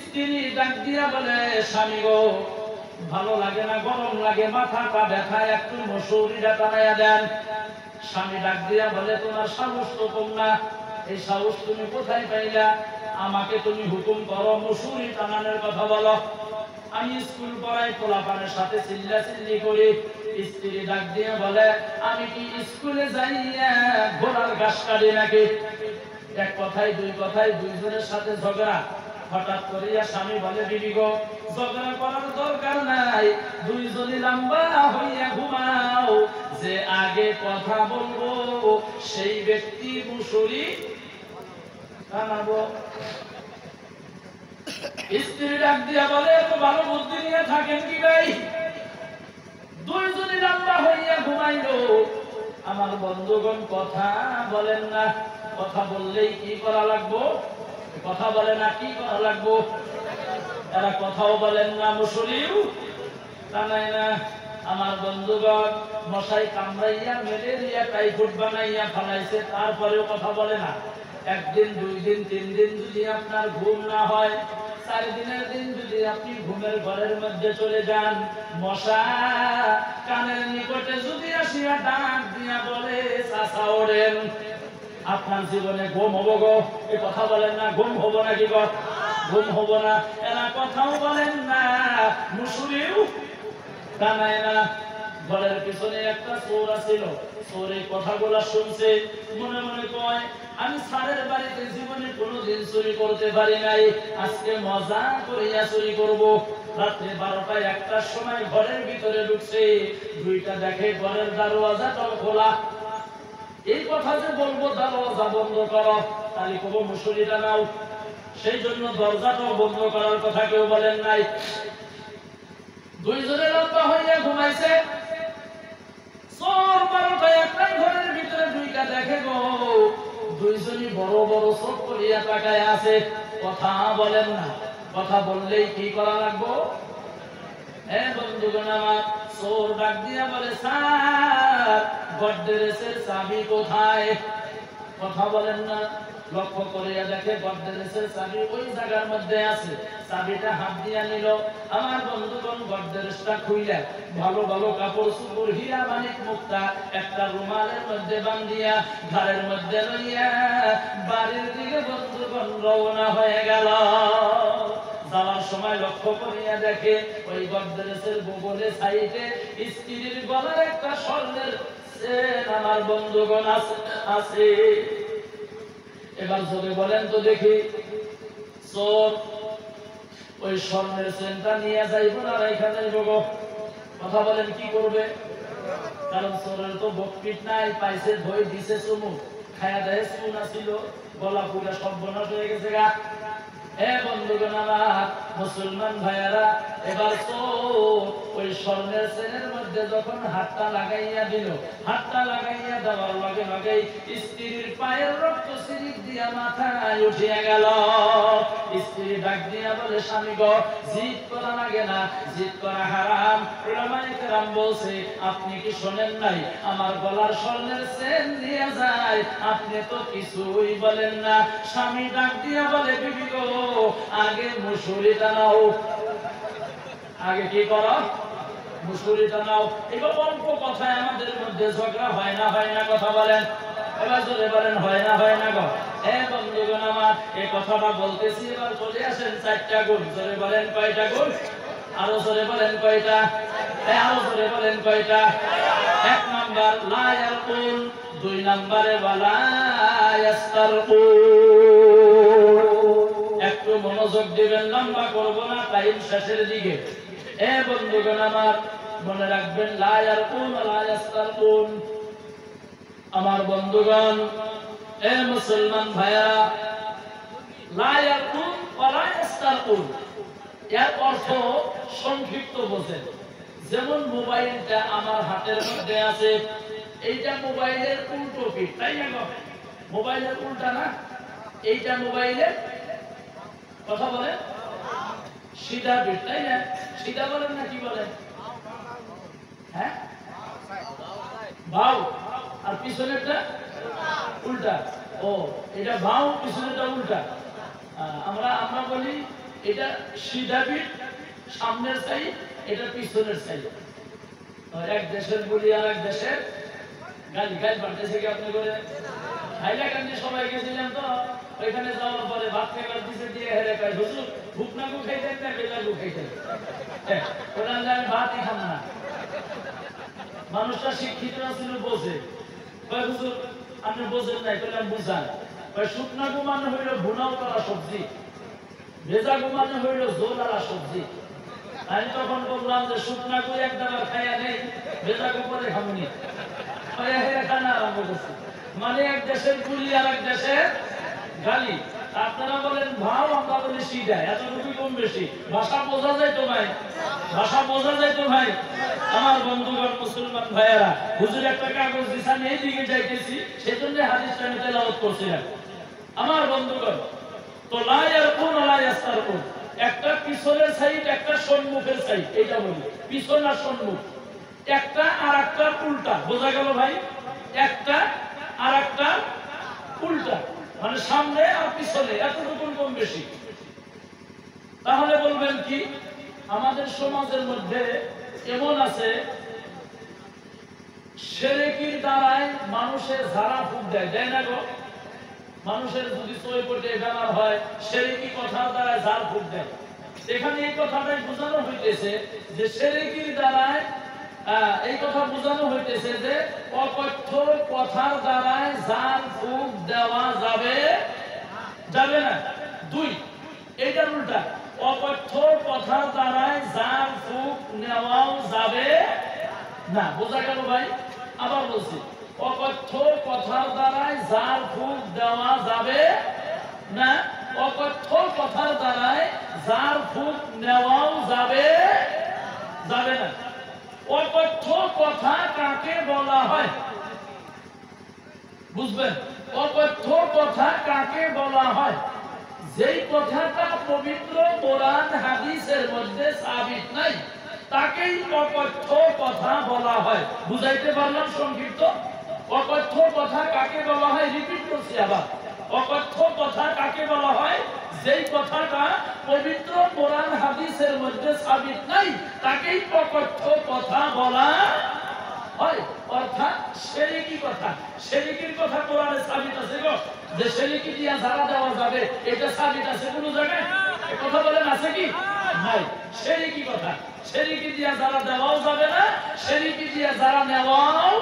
স্ত্রী ডাক দিয়া বলে, স্বামী গো, ভালো লাগে না, গরম লাগে, মাথাটা ব্যথা, একটু মসুরিটা টানাইয়া দেন। স্বামী ডাক দিয়া বলে, তোমার সাহস তো কম না, এই সাহস তুমি কোথায় পাইলা? আমাকে তুমি হুকুম করো, মসুরি টানানোর কথা বলো। আমি স্কুল পড়াই, পোলাপানের সাথে চিল্লাচিল্লি করি। স্ত্রী ডাক দিয়ে বলে, আমি কি স্কুলে যাইয়া ঘোড়ার ঘাস কাটি নাকি? এক কথায় 2 কথায় 2 জনের সাথে ঝগড়া। হঠাৎ করিয়া স্বামী বলে, বিবি গো, ঝগড়া করার দরকার নাই, 2 জনই লম্বা হইয়া ঘুমাও, যে আগে কথা বলবো সেই ব্যক্তি মুসুরি টানাবো। স্ত্রী ডাক দিয়া বলে, এত ভালো বুদ্ধি নিয়ে থাকেন কি ভাই? 2 জনই লম্বা হইয়া ঘুমাইলো। আমার বন্ধুগণ কথা বলেন না, কথা বললেই কি করা লাগবো? কথা বলে না, কি করা লাগবো? এরা কথাও বলেন না, মুসুরিও টানায় না। আমার বন্ধুগণ, মশাই কামড়াইয়া ম্যালেরিয়া টাইফয়েড বানাইয়া ফেলাইছে, তারপরেও কথা বলে না। 1 দিন 2 দিন 3 দিন যদি আপনার ঘুম না হয়, 4 দিনের দিন যদি আপনি ঘুমের ঘরের মধ্যে চলে যান, মশা কানের নিকটে যদি আসিয়া ডাক দিয়া বলে চাচা ওঠেন, আপনার জীবনে ঘুম হবো গো? এই কথা বলেন না, ঘুম হবো নাকি গো? ঘুম হবো না। এরা কথাও বলেন না, মুসুরিও কানায় না। ঘরের পিছনে একটা চোর আছিল, চোর এই কথাগুলা শুনছে, মনে মনে কয় আমি স্যারের বাড়িতে জীবনে কোনোদিন চুরি করতে পারি নাই, আজকে মজা করিয়া চুরি করব। রাত্রে 12টা 1টার সময় ঘরের ভিতরে ঢুকছে, 2টা দেখে ঘরের দরওয়াজাটাও খোলা। এই কথা যে বলবো দরওয়াজা বন্ধ করো, তাহলে কব মুসুরিটা নাও, সেই জন্য দরজাটাও বন্ধ করার কথা কেউ বলেন নাই। 2 জনে লম্বা হইয়া ঘুমাইছে, চোর 12টা 1টার ঘরের ভিতরে 2টা দেখে গো, 2 জনই বড় বড় চোখ করিয়া তাকায় আছে, কথা বলেন না। কথা বললেই কি করা লাগবো? বন্ধুগণ আমার, চোর ডাক দিয়া বলে স্যার গডরেজের চাবি কোথায়? কথা বলেন না। লক্ষ্য করিয়া দেখে গডরেজের চাবি ওই জায়গার মধ্যে আছে, চাবিটা হাত দিয়া নিল। আমার বন্ধুগণ গডরেজটা খুইলা ভালো ভালো কাপড় চোপড় হীরা মানিক মুক্তা একটা রুমালের মধ্যে বান্ধিয়া ঘরের মধ্যে লইয়া বাড়ির দিকে বন্ধুগণ রওনা হয়ে গেল। যাওয়ার সময় লক্ষ্য করিয়া দেখে ওই গডরেজের বগলে সাইডে স্ত্রীর গলার একটা স্বর্ণের চেন আমার বন্ধুগণ আছে। এবার যদি বলেন তো দেখি, চোর ওই স্বর্ণের চেনটা নিয়ে যাইব না রেখা যাইব গো? কথা বলেন কি করবে? কারণ চোরের তো বকপিট নাই, পাইছে ধই দিছে চুমু, খায়া দেয় চুন আসিল, গলা পুরা সর্বনাশ হয়ে গেছে গা। বন্ধুগণ আমার, মুসলমান ভাইয়ারা, এবার চোর ওই স্বর্ণের চেনের মধ্যে যখন হাতটা লাগাইয়া দিল, হাতটা লাগাইয়া দেওয়ার লগে লগে স্ত্রীর পায়ের রক্ত সিরিপ দিয়া মাথায় উঠিয়া গেল। স্ত্রী ডাক দিয়া বলে স্বামী গো, জিদ করা লাগে না, জিদ করা হারাম। উলামায়ে কেরাম বলছে আপনি কি শোনেন নাই আমার গলার স্বর্ণের চেন নিয়ে যায়, আপনি তো কিছুই বলেন না। স্বামী ডাক দিয়া বলে বিবি গো, আগে মুসুরিটা নাও। আগে কি করো? মুসুরিটা নাও। এবার অল্প কথায় আমাদের মধ্যে ঝগড়া হয় না, হয় না? কথা বলেন, এবার জোরে বলেন, হয় না, হয় না গো? বন্ধুগণ আমার, এই কথাটা বলতেছি, এবার চলে আসেন 4টা গুণ। জোরে বলেন কয়টা গুণ? আরো জোরে বলেন কয়টা? আরো জোরে বলেন কয়টা? 1 নাম্বার লা ইয়ারকুন, 2 নাম্বারে ওয়ালা ইয়াস্তারকুন। একটু মনোযোগ দিবেন, লম্বা করব না, টাইম শেষের দিকে। বন্ধুগণ আমার, মনে রাখবেন লা ইয়ারকুন ওয়ালা ইয়াস্তারকুন। আমার বন্ধুগণ, মুসলমান ভাইয়া, লা ইয়ারকুন ওয়ালা ইয়াস্তারকুন এর অর্থ সংক্ষিপ্ত বোঝেন। যেমন মোবাইলটা আমার হাতের মধ্যে আছে, এইটা মোবাইলের উল্টো পিঠ, তাই না গো? মোবাইলের উল্টা না, এইটা মোবাইলের, কথা বলেন, সিধা পিঠ, তাই না? সিধা বলেন না কি বলেন? হ্যাঁ, বাউ। আর পিছনেরটা উল্টা। ও, এটা বাউ, পিছনেরটা উল্টা। আমরা বলি এটা সিধা পিঠ, সামনের সাইড, এটা পিছনের সাইড। এক দেশের বলি আর এক দেশের গালি। গালি পাল্টেছে কি আপনি করে? হাইলাকান্দি সবাই গেছিলাম তো, ওইখানে যাওয়ার পরে ভাত খাইবার দিছে, দিয়ে হেরে কয় হুজুর ভুকনাগু খাইতেন না বেলাগু খাইতেন? ওরা আমি ভাতই খাম না। মানুষটা শিক্ষিত ছিল, বোঝে। কয় হুজুর আপনি বোঝেন নাই? বললাম বুঝান। কয় শুকনাগু মানে হইল ভুনাও করা সবজি, ভেজা গু মানে হইল জোল আলা সবজি। আমি তখন বললাম যে শুকনাগু একবার খাইয়া নেই, ভেজা গু পরে খামুনি। খানা আরম্ভ করছি। মানে এক দেশের গুলি আর এক দেশের গালি। আপনারা বলেন ভাও, আমরা বলি সিধা। এতটুকু কম বেশি ভাষা বোঝা যায় তো ভাই, ভাষা বোঝা যায় তো ভাই। আমার বন্ধুগণ, মুসলমান ভাইয়েরা, হুজুর একটা কাগজ দিছে, আমি এই দিকে যাইতেছি, সেজন্য হাদিসটা আমি তেলাওয়াত করছিলাম। আমার বন্ধুগণ, তো লা ইয়ারকুন ওয়ালা ইয়াস্তারকুন, একটা পিছনের সাইড, একটা সম্মুখের সাইড, এটা বলি, পিছন আর সম্মুখ, একটা আর একটা উল্টা। বোঝা গেল ভাই? একটা আর একটা উল্টা, মানে সামনে আর পিছনে, এতটুকু কম বেশি। তাহলে বলবেন কি, আমাদের সমাজের মধ্যে এমন আছে শিরকির দ্বারায় মানুষের ঝাড়া ফুঁক দেয়, দেয় না গো? মানুষের যদি চৌপটে বেমার হয় শিরকি কথার দ্বারা ঝাড় ফুঁক দেয়। এখানে এই কথাটাই বোঝানো হইতেছে যে শিরকির দ্বারায় এই কথা বোঝানো হইতেছে যে অকথ্য কথার দ্বারায় ঝাড় ফুঁক দেওয়া যাবে যাবে না। দুই, এইটার উল্টা, অকথ্য কথার দ্বারায় ঝাড় ফুঁক নেওয়াও যাবে না। বোঝা গেল ভাই? আবার বলছি, অকথ্য কথার দ্বারায় ঝাড় ফুঁক দেওয়া যাবে না, অকথ্য কথার দ্বারায় ঝাড় ফুঁক নেওয়াও যাবে যাবে না। অকথ্য কথা কাকে বলা হয় বুঝবেন? অকথ্য কথা কাকে বলা হয়? যেই কথাটা পবিত্র কোরআন হাদিসের মধ্যে সাবিত নাই তাকেই অকথ্য কথা বলা হয়। বুঝাইতে পারলাম সংক্ষিপ্ত? অকথ্য কথা কাকে বলা হয়? রিপিট করছি আবার, অকথ্য কথা কাকে বলা হয়? যেই কথাটা পবিত্র কোরআন হাদিসের মধ্যে সাবিত নাই তাকেই অকথ্য কথা বলা হয়। অর্থাৎ শিরকি কথা। শিরকির কথা কোরআনে সাবিত আছে গো, যে শিরকি দিয়া ঝাড়া দেওয়া যাবে, এটা সাবিত আছে কোন জায়গায়? কথা বলেন আছে কি? নাই। শিরকি কথা, শিরকি দিয়া ঝাড়া দেওয়াও যাবে না, শিরকি দিয়া ঝাড়া নেওয়াও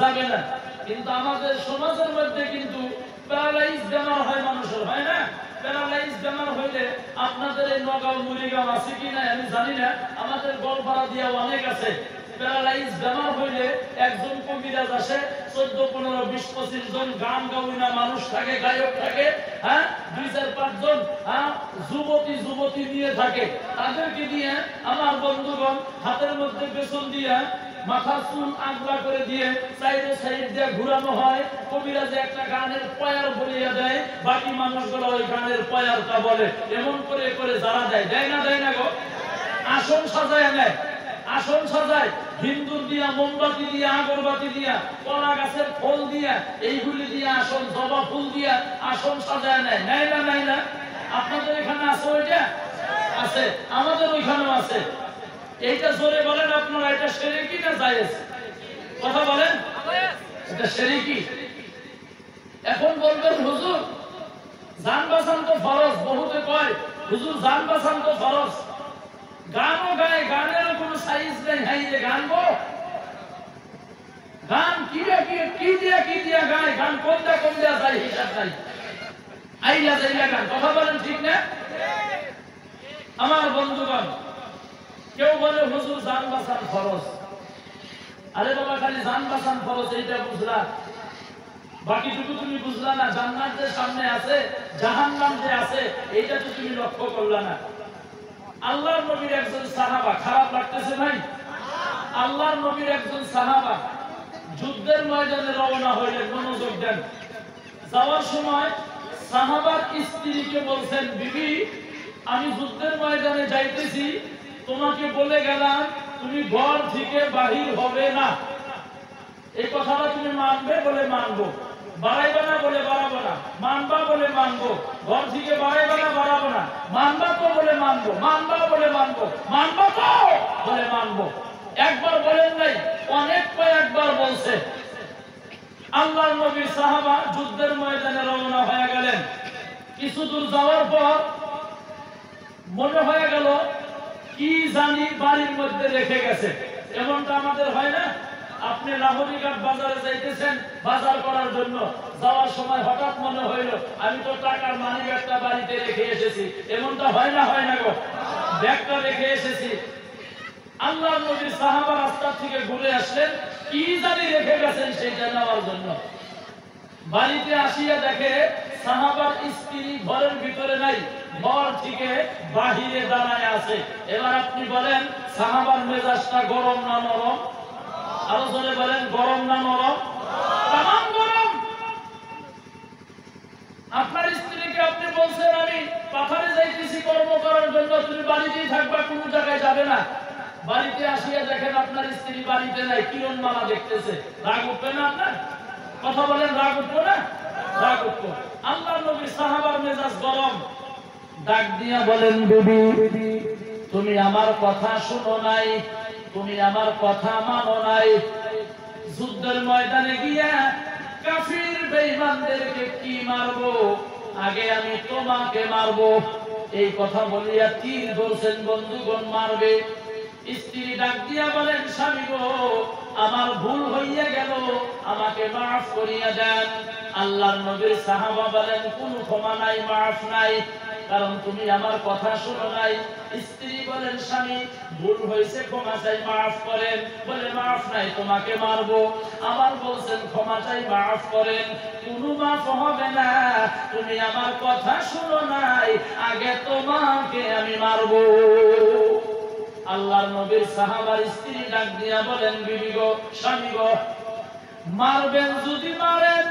যাবে না। কিন্তু আমাদের সমাজের মধ্যে কিন্তু প্যারালাইজ বেমার হয় মানুষের, হয় না? প্যারালাইজ বেমার হইলে আপনাদের এই নগাঁও মুড়িগাঁও আছে কি না আমি জানি না, আমাদের গোলপাড়া দিয়া অনেক আছে। প্যারালাইজ বেমার হইলে একজন কবিরাজ আসে, 14, 15, 20, 25 জন গান গাওয়া মানুষ থাকে, গায়ক থাকে, হ্যাঁ, 2-4-5 জন যুবতী নিয়ে থাকে। তাদেরকে দিয়ে আমার বন্ধুগণ হাতের মধ্যে বেসন দিয়ে মাথা চুল আগলা করে দিয়ে সাইডে সাইড দিয়ে ঘুরানো হয়। কবিরাজে একটা গানের পয়ার বলিয়া দেয়, বাকি মানুষগুলো ওই গানের পয়ারটা বলে। এমন করে করে যারা দেয়, দেয় না দেয় না গো? আসন সাজায় নেয়, আসন সাজায় হিন্দুর দিয়া, মোমবাতি দিয়া, আগরবাতি দিয়া, কলা গাছের ফল দিয়া, এইগুলি দিয়া আসন, জবা ফুল দিয়া আসন সাজায় নেয়, নেয় না নেয় না? আপনাদের এখানে আছে ওইটা? আছে, আমাদের ওইখানেও আছে। এইটা জোরে বলেন আপনারা, এটা শিরকি না জায়েজ? কথা বলেন, এটা শিরকি। এখন বলবেন হুজুর জান বাঁচান তো ফরজ। বহুতে কয় হুজুর জান বাঁচান তো ফরজ, গানও গায়, গানের কোনো সাইজ নেই, হ্যাঁ যে গানবো? গান কি দিয়া গায়, গান কোনটা কোন দেয়া যায় হিসাব নাই, আইলা যাইলা গান। কথা বলেন ঠিক না? আমার বন্ধুগণ, কেউ বলে হুজুর জান বাঁচান ফরজ। আরে বাবা, খালি জান বাঁচান ফরজ এইটা বুঝলা, বাকিটুকু তুমি বুঝলা না। জান্নাত যে সামনে আছে, জাহান্নাম যে আছে, এইটা তো তুমি লক্ষ্য করলা না। আল্লাহর নবীর একজন সাহাবা, খারাপ লাগতেছে ভাই? আল্লাহর নবীর একজন সাহাবা যুদ্ধের ময়দানে রওনা হইলেন, মনোযোগ দেন। যাওয়ার সময় সাহাবার স্ত্রীকে বলছেন, বিবি আমি যুদ্ধের ময়দানে যাইতেছি, তোমাকে বলে গেলাম তুমি ঘর থেকে বাহির হবে না। এই কথাটা তুমি মানবে? বলে মানবো। বাড়াইবে না? বলে বাড়াবো না। মানবা? বলে মানবো। ঘর থেকে বাড়াইবে না? বাড়াবো না। মানবা তো? বলে মানবো। মানবা? বলে মানবো। মানবা তো? বলে মানবো। একবার বলেন নাই, অনেক কয়েকবার বলছে। আল্লাহর নবী সাহাবা যুদ্ধের ময়দানে রওনা হয়ে গেলেন। কিছু দূর যাওয়ার পর মনে হয়ে গেল কি জানি বাড়ির মধ্যে রেখে গেছে। এমনটা আমাদের হয় না? আপনি লাহোরিঘাট বাজারে যাইতেছেন বাজার করার জন্য, যাওয়ার সময় হঠাৎ মনে হইল আমি তো টাকার মানি ব্যাগটা বাড়িতে রেখে এসেছি। এমনটা হয় না? হয় না গো? ব্যাগটা রেখে এসেছি। আল্লাহর নবীর সাহাবা রাস্তা থেকে ঘুরে আসলেন, কি জানি রেখে গেছেন সেটা নেওয়ার জন্য। বাড়িতে আসিয়া দেখে সাহাবার স্ত্রী ঘরের ভিতরে নাই, ঘর থেকে বাহিরে দাঁড়ায় আছে। এবার আপনি বলেন সাহাবার মেজাজটা গরম না নরম? আরো জোরে বলেন, গরম না নরম? তামাম গরম। আপনার স্ত্রীকে আপনি বলছেন আমি পাথারে যাইতেছি কর্ম করার জন্য, তুমি বাড়িতেই থাকবা, কোনো জায়গায় যাবে না। বাড়িতে আসিয়া দেখেন আপনার স্ত্রী বাড়িতে নাই, কিরণমালা দেখতেছে, রাগ উঠবে না আপনার? কথা বলেন, রাগ উঠবো না? রাগ উঠবো। আল্লাহর নবী সাহাবার মেজাজ গরম। ডাক দিয়া বলেন বিবি তুমি আমার কথা শুনো নাই, তুমি আমার কথা মানো নাই। যুদ্ধের ময়দানে গিয়া কাফির বেঈমানদেরকে কি মারবো, আগে আমি তোমাকে মারবো। এই কথা বলিয়া তীর ধরছেন, বন্ধুগণ মারবে। স্ত্রী ডাক দিয়া বলেন স্বামী গো আমার ভুল হইয়া গেল, আমাকে মাফ করিয়া দেন। আল্লাহর নবীর সাহাবা বলেন কোনো ক্ষমা নাই, মাফ নাই, কারণ তুমি আমার কথা শুনো নাই। স্ত্রী বলেন স্বামী ভুল হয়েছে, ক্ষমা চাই, মাফ করেন। বলে মাফ নাই, তোমাকে মারবো। আবার বলছেন ক্ষমা চাই, মাফ করেন। কোনো মাফ হবে না, তুমি আমার কথা শুনো নাই, আগে তোমাকে আমি মারবো। আল্লাহর নবীর সাহাবার স্ত্রী ডাক দিয়া বলেন বিবি গো স্বামী গো মারবেন যদি মারেন,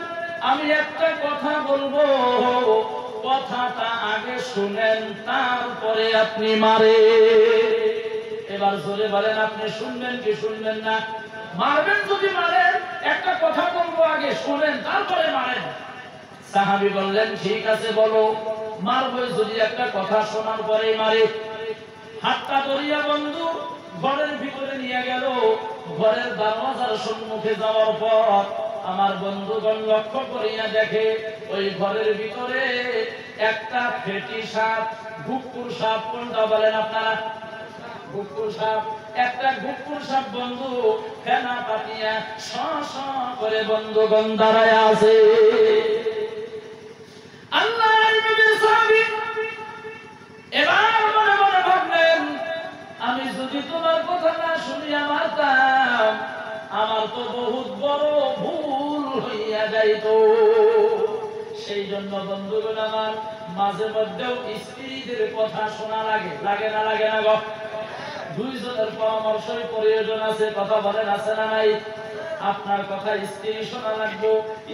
আমি একটা কথা বলবো, কথাটা আগে শুনেন তারপরে আপনি মারে। এবার জোরে বলেন আপনি শুনবেন কি শুনবেন না? মারবেন যদি মারেন, একটা কথা বলবো আগে শুনেন তারপরে মারেন। সাহাবী বললেন ঠিক আছে বলো। মারবে যদি একটা কথা শোনার পরে মারে। হাতটা ধরিয়া বন্ধু ঘরের ভিতরে নিয়ে গেল। ঘরের দরওয়াজার সম্মুখে যাওয়ার পর আমার বন্ধুগণ লক্ষ্য করিয়া দেখে ওই ঘরের ভিতরে একটা ফেটি সাপ, ঘুকুর সাপ। কোনটা বলেন আপনারা? ঘুকুর সাপ। একটা ঘুকুর সাপ বন্ধু ফেনা পাতিয়া শ শ করে বন্ধুগণ দাঁড়ায় আছে। আল্লাহর নবীর সাহাবী এবার মনে মনে ভাবলেন আমি যদি তোমার কথা না শুনিয়া মারতাম, আমার তো বহুত বড় ভুল হইয়া যাইত। সেই জন্য বন্ধুগণ আমার মাঝে মধ্যেও স্ত্রীদের কথা শোনা লাগে, লাগে না লাগে না গো? দুইজনের পরামর্শের প্রয়োজন আছে, কথা বলেন আছে না নাই? আপনার কথা স্ত্রী শোনা লাগবো,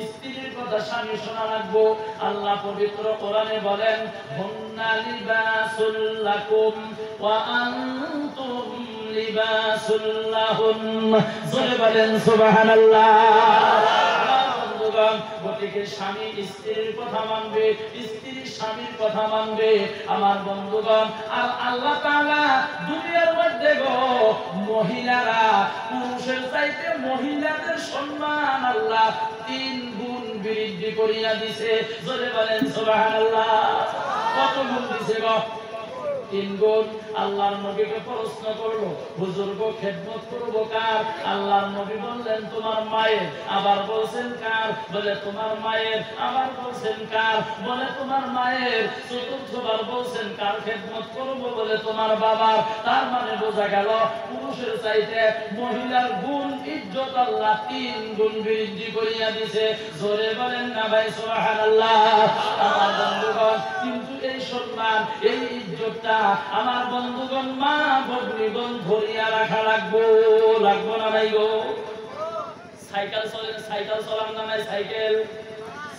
স্ত্রীর কথা স্বামী শোনা লাগবো। আল্লাহ পবিত্র কোরআনে বলেন হুন্না লিবাসুল লাকুম ওয়া আনতুম লিবাসুল লাহুন। জোরে বলেন সুবহানাল্লাহ। গতিকে স্বামী স্ত্রীর কথা মানবে, স্ত্রী স্বামীর কথা মানবে আমার বন্ধুগণ। আর আল্লাহ তাআলা দুনিয়ার মধ্যে গো মহিলারা পুরুষের চাইতে মহিলাদের সম্মান আল্লাহ 3 গুণ বৃদ্ধি করিয়া দিছে। জোরে বলেন সুবহানাল্লাহ। কত গুণ দিছে গো? 3 গুণ। আল্লাহর নবীকে প্রশ্ন করলো হুজুর গো খেদমত করব কার? আল্লাহর নবী বললেন তোমার মায়ের। আবার বলছেন কার? বলে তোমার মায়ের। আবার বলছেন কার? বলে তোমার মায়ের। চতুর্থবার বলছেন কার খেদমত করব? বলে তোমার বাবার। তার মানে বোঝা গেল পুরুষের চাইতে মহিলার গুণ ইজ্জত আল্লাহ 3 গুণ বৃদ্ধি করিয়া দিয়েছে। জোরে বলেন না ভাই সুবহানাল্লাহ। আমার বন্ধুগণ কিন্তু এই সম্মান এই ইজ্জতটা আমার বন্ধুগণ মা ভগ্নীগণ ধরিয়া রাখা লাগবো, লাগবো না নাই গো? সাইকেল চলে, সাইকেল চলান না নাই? সাইকেল,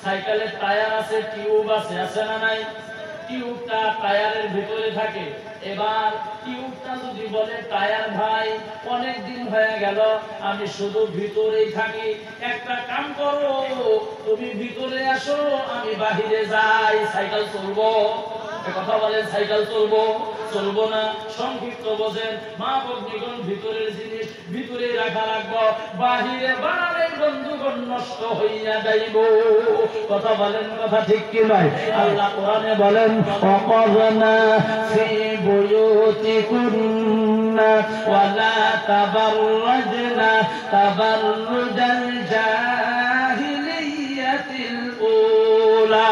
সাইকেলের টায়ার আছে, টিউব আছে, আছে না নাই? টিউবটা টায়ারের ভিতরে থাকে। এবার টিউবটা যদি বলে টায়ার ভাই অনেক দিন হয়ে গেল আমি শুধু ভিতরেই থাকি, একটা কাম করো তুমি ভিতরে আসো আমি বাহিরে যাই, সাইকেল চলবো? কথা বলেন সাইকেল চলবো? চলবো না। সংক্ষিপ্ত বোঝেন মা ভগ্নীগণ ভিতরের জিনিস ভিতরে রাখা রাখবো, বাহিরে বাড়ালে বন্ধুগণ নষ্ট হইয়া যাইব। কথা বলেন কথা ঠিক কি নয়? আল্লাহ কোরআনে বলেন ওয়াকারনা ফি বুয়ুতিকুন্না ওয়ালা তাবাররাজনা তাবাররুজাল জাহিলিয়াতিল উলা।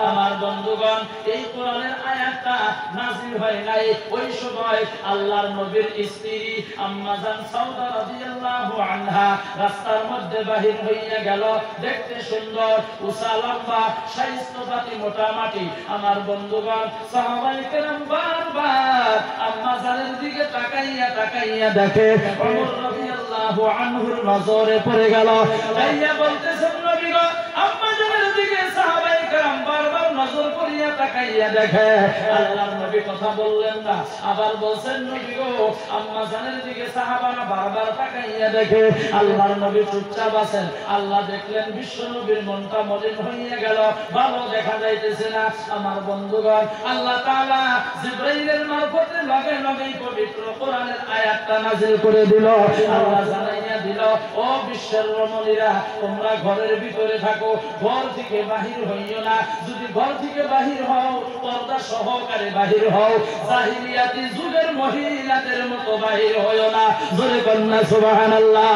আমার বন্ধুগণ এই কোরআনের আয়াতটা নাযিল হয় নাই ওই সময় আল্লাহর নবীর স্ত্রী আম্মা জান সাউদা রাদিয়াল্লাহু আনহা রাস্তার মধ্যে বাহির হইয়া গেল। দেখতে সুন্দর, উঁচা লম্বা, শাইস্তপাতি মোটামাটি। আমার বন্ধুগণ সাহাবায়ে কেরাম বারবার আম্মা জানের দিকে তাকাইয়া তাকাইয়া দেখে ওমর রাদিয়াল্লাহু আনহুর নজরে পড়ে গেল। তাইয়া বলতেছেন নবী গো আম্মা জানের দিকে সাহাবায়ে কেরাম বারবার নজর করিয়া তাকাইয়া তাকাইয়া দেখে আল্লাহর নবী কথা বললেন না, আবার বলছেন নবী গো, আম্মা জানের দিকে সাহাবারা বারবার তাকাইয়া দেখে আল্লাহর নবী চুপচাপ আছেন। আল্লাহ দেখলেন বিশ্ব নবীর মনটা মলিন হইয়া গেল, ভালো দেখা যাইতেছে না। আমার বন্ধুগণ, আল্লাহ তাআলা জিবরাইলের মারফতে লগে লগেই পবিত্র কোরআনের আয়াতটা নাযিল করে দিল। আল্লাহ জানাইয়া দিল, ও বিশ্বের রমণীরা, তোমরা ঘরের ভিতরে থাকো, ঘর থেকে বাহির হইও না। যদি ঘর থেকে বাহির হও, পর্দা সহকারে বাহির হও, জাহিলিয়াতি যুগের মহিলাদের মতো বাহির হইও না। জোরে কন্যা সুবহানাল্লাহ।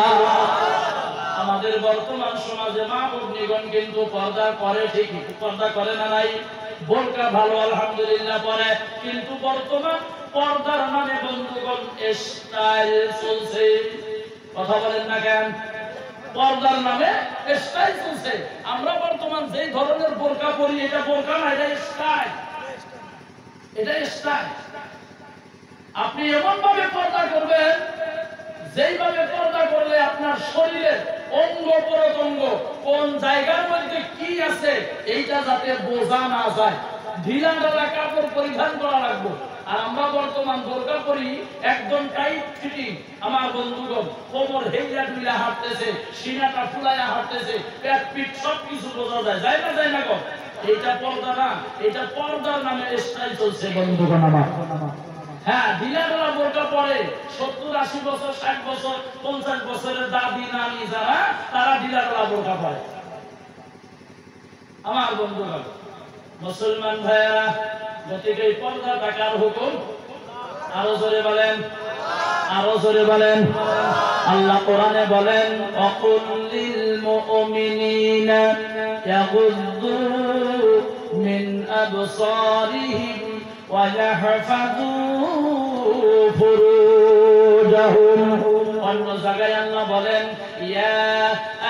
আমাদের বর্তমান সমাজে মা বোনগণ কিন্তু পর্দা করে, ঠিকই পর্দা করে না নাই? বোরকা ভালো আলহামদুলিল্লাহ পরে, কিন্তু বর্তমান পর্দার নামে বন্ধুগণ স্টাইল চলছে। কথা বলেন না কেন? পর্দার নামে স্টাইল চলছে। আমরা বর্তমান যে ধরনের বোরকা পরি, এটা বোরকা না, এটা স্টাইল। এটা স্টাইল। আপনি এমন ভাবে পর্দা করবেন যেইভাবে পর্দা করলে আপনার শরীরের অঙ্গ প্রত্যঙ্গ কোন জায়গার মধ্যে কি আছে এইটা যাতে বোঝা না যায়। ঢিলা ঢালা কাপড় পরিধান করা লাগবে। আর আমরা বর্তমান বোরকা পরি একদম টাইট ফিটিং। আমার বন্ধুগণ, কোমর হেইলা ঢুইলা হাঁটতেছে, সিনাটা ফুলাইয়া হাঁটতেছে, পেট পিঠ সবকিছু বোঝা যায়, যায় না যায় না গো? এইটা পর্দা না, এটা পর্দার নামে স্টাইল চলছে বন্ধুগণ আমার। হ্যাঁ, ঢিলাঢালা বোরকা পরে 70-80 বছর, 60 বছর, 50 বছরের দাদি নানি যারা, তারা ঢিলাঢালা বোরকা পরে। আমার বন্ধুগণ, মুসলমান ভাইয়েরা, গতিকে পর্দা থাকার হুকুম আরো জোরে বলেন, আরো জোরে বলেন। আল্লাহ কোরআনে বলেন, অকুল লিল মুমিনিনা ইয়াগুদ্দু মিন আবসারিহিম ওয়া ইয়াহফাযু ফুরুজাহুম। অন্য জায়গায় আল্লাহ বলেন, ইয়া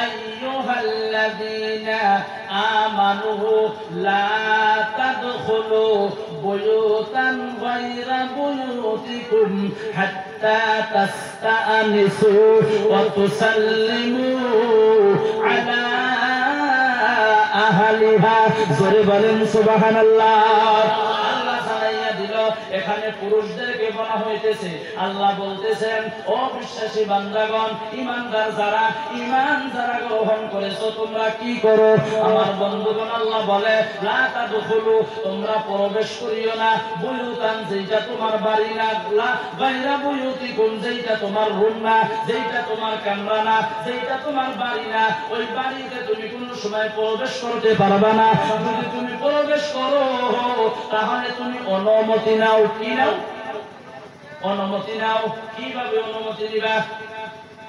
আইয়ুহাল্লাযীনা আমানু লা তাদখুলু বুয়ুতান গায়রা বুয়ুতিকুম হাত্তা তাস্তানিসু ওয়া তুসাল্লিমু আলা আহলিহা। জোরে বলেন সুবহানাল্লাহ। এখানে পুরুষদেরকে বলা হইতেছে। আল্লাহ বলতেছেন, ও বিশ্বাসী বান্দাগণ, ঈমানদার যারা, ঈমান যারা গ্রহণ করেছো, তোমরা কি করো? আমার বন্ধুগণ, আল্লাহ বলে, লা তাদখুলু, তোমরা প্রবেশ করিও না, বুয়ুতান, যেটা তোমার বাড়ি না, লা গায়রা বুয়ুতিকুম, যেটা তোমার রুম না, যেটা তোমার কামরা না, যেটা তোমার বাড়ি না, ওই বাড়িতে তুমি কোনো সময় প্রবেশ করতে পারবে না। যদি তুমি প্রবেশ করো, তাহলে তুমি অনুমতি নাও। কি নাও? অনুমতি নাও। কিভাবে অনুমতি দিবা?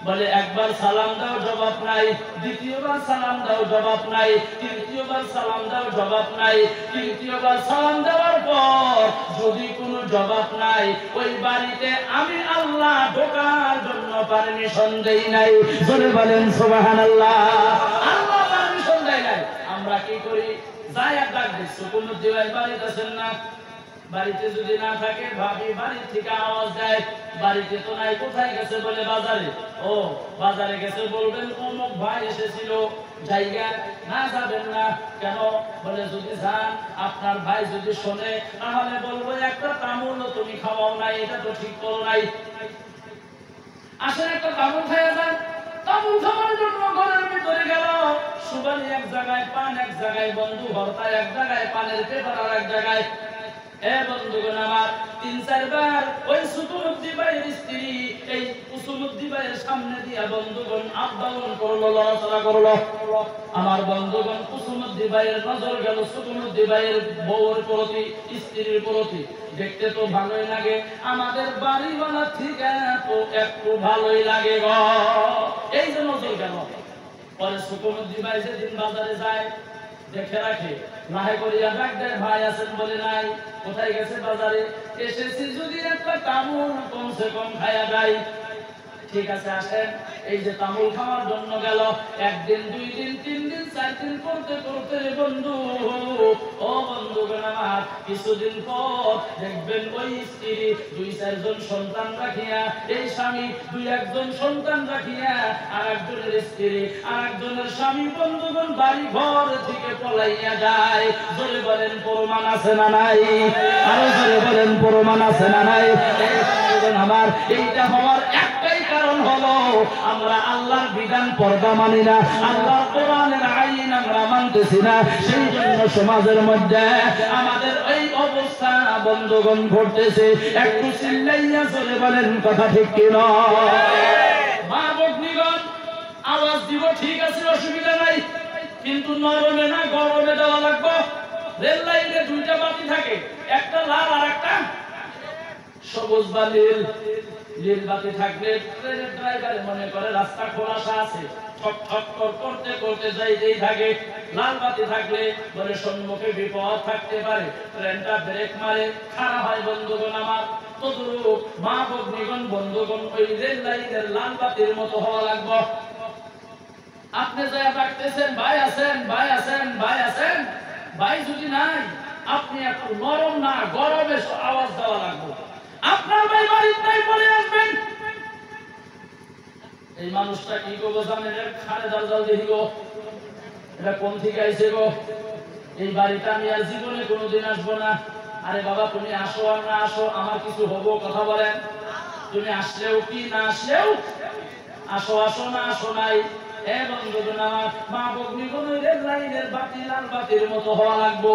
বলে, একবার সালাম দাও, জবাব নাই। দ্বিতীয়বার সালাম দাও, জবাব নাই। তৃতীয়বার সালাম দাও, জবাব নাই। তৃতীয়বার সালাম দেওয়ার পর যদি কোনো জবাব নাই, ওই বাড়িতে আমি আল্লাহ ঢোকার জন্য পারমিশন দেই নাই। জোরে বলেন সুবহানাল্লাহ। আল্লাহ পারমিশন দেয় নাই। আমরা কি করি? যাই আর ডাক দিচ্ছ, কোনো দিবাই বাড়িতে আছেন না? বাড়িতে যদি না থাকে, ভাবি বাড়ি থেকে আওয়াজ দেয়, বাড়িতে তো নাই, কোথায় গেছে? বলে বাজারে। ও বাজারে গেছে, বলবেন অমুক ভাই এসেছিল, জায়গা না যাবেন না কেন? বলে, যদি যান, আপনার ভাই যদি শোনে, তাহলে বলবো একটা তামুল তুমি খাওয়াও নাই, এটা তো ঠিক করো নাই। আসেন একটা তামুল খাইয়া যান। তামুল খাওয়ার জন্য ঘরের ভিতরে গেল, সুবানি এক জায়গায়, পান এক জায়গায়, বন্ধু ভর্তা এক জায়গায়, পানের পেপার আর এক জায়গায়। বন্ধুগণ আমার, 3-4 বার ওই সুকুমুদ্দি ভাইয়ের স্ত্রী এই কুসুমুদ্দি ভাইয়ের সামনে দিয়া বন্ধুগণ আপ ডাউন করলো, লড়াচড়া করলো। আমার বন্ধুগণ, কুসুমুদ্দি ভাইয়ের নজর গেল সুকুমুদ্দি ভাইয়ের বউর প্রতি, স্ত্রীর প্রতি। দেখতে তো ভালোই লাগে, আমাদের বাড়িওয়ালা ঠিক তো একটু ভালোই লাগে গো, এই যে নজর গেল। পরে সুকুমুদ্দি ভাই যেদিন বাজারে যায়, দেখে রাখে, নাহে করিয়া ডাক দেয়, ভাই আছেন? বলে, নাই। কোথায় গেছে? বাজারে। এসেছি, যদি একটা তামুল কমসে কম খায়া যাই। ঠিক আছে, আসেন। এই যে তামুল খাওয়ার জন্য গেল, 1 দিন 2 দিন 3 দিন 4 দিন করতে করতে বন্ধু, ও বন্ধুগণ আমার কিছুদিন পর দেখবেন ওই স্ত্রী 2-4 জন সন্তান রাখিয়া, এই স্বামী 2-1 জন সন্তান রাখিয়া আর একজনের স্ত্রী আর একজনের স্বামী বন্ধুগণ বাড়ি ঘর থেকে পলাইয়া যায়। জোরে বলেন প্রমাণ আছে না নাই? আরো জোরে বলেন প্রমাণ আছে না নাই? আমার এইটা হওয়ার একটাই কারণ হলো আমরা আল্লাহর বিধান পর্দা মানি না, আল্লাহর কোরআনের আইন আমরা মানতেছি না। সেই জন্য সমাজের মধ্যে আমাদের এই অবস্থা বন্ধুগণ ঘটতেছে। একটু চিল্লাইয়া চলে বলেন কথা ঠিক কি না? মা ভগ্নীগণ আওয়াজ দিব, ঠিক আছে, অসুবিধা নাই, কিন্তু নরমে না গরমে দেওয়া লাগবে। রেল লাইনে 2টা বাতি থাকে, একটা লাল আর একটা সবুজ বা নীল। নীল বাতি থাকলে ট্রেনের ড্রাইভার মনে করে রাস্তা খোলাসা আছে, ঠক ঠক করতে করতে যাইতেই থাকে। লাল বাতি থাকলে বলে সম্মুখে বিপদ থাকতে পারে, ট্রেনটা ব্রেক মারে, খারাপ হয়। বন্ধুগণ আমার তদুরূপ মা ভগ্নীগণ বন্ধুগণ ওই রেল লাইনের লাল বাতির মতো হওয়া লাগবে। আপনি যা ডাকতেছেন ভাই আছেন, ভাই আছেন, ভাই আছেন, ভাই যদি নাই আপনি একটু নরম না গরমে আওয়াজ দেওয়া লাগবে। আপনার ভাই বাড়িতে নাই বলে আসবেন। এই মানুষটা কি করবো জানেন? খানে দাল দেখি গো, এটা কোন থেকে আইছে গো? এই বাড়িটা আমি আর জীবনে কোনোদিন আসবো না। আরে বাবা তুমি আসো আর না আসো আমার কিছু হবো? কথা বলেন। তুমি আসলেও কি না আসলেও আসো, আসো না আসো নাই। বন্ধুগণ আমার মা ভগ্নীগণ রেল লাইনের বাতি লাল বাতির মতো হওয়া লাগবো।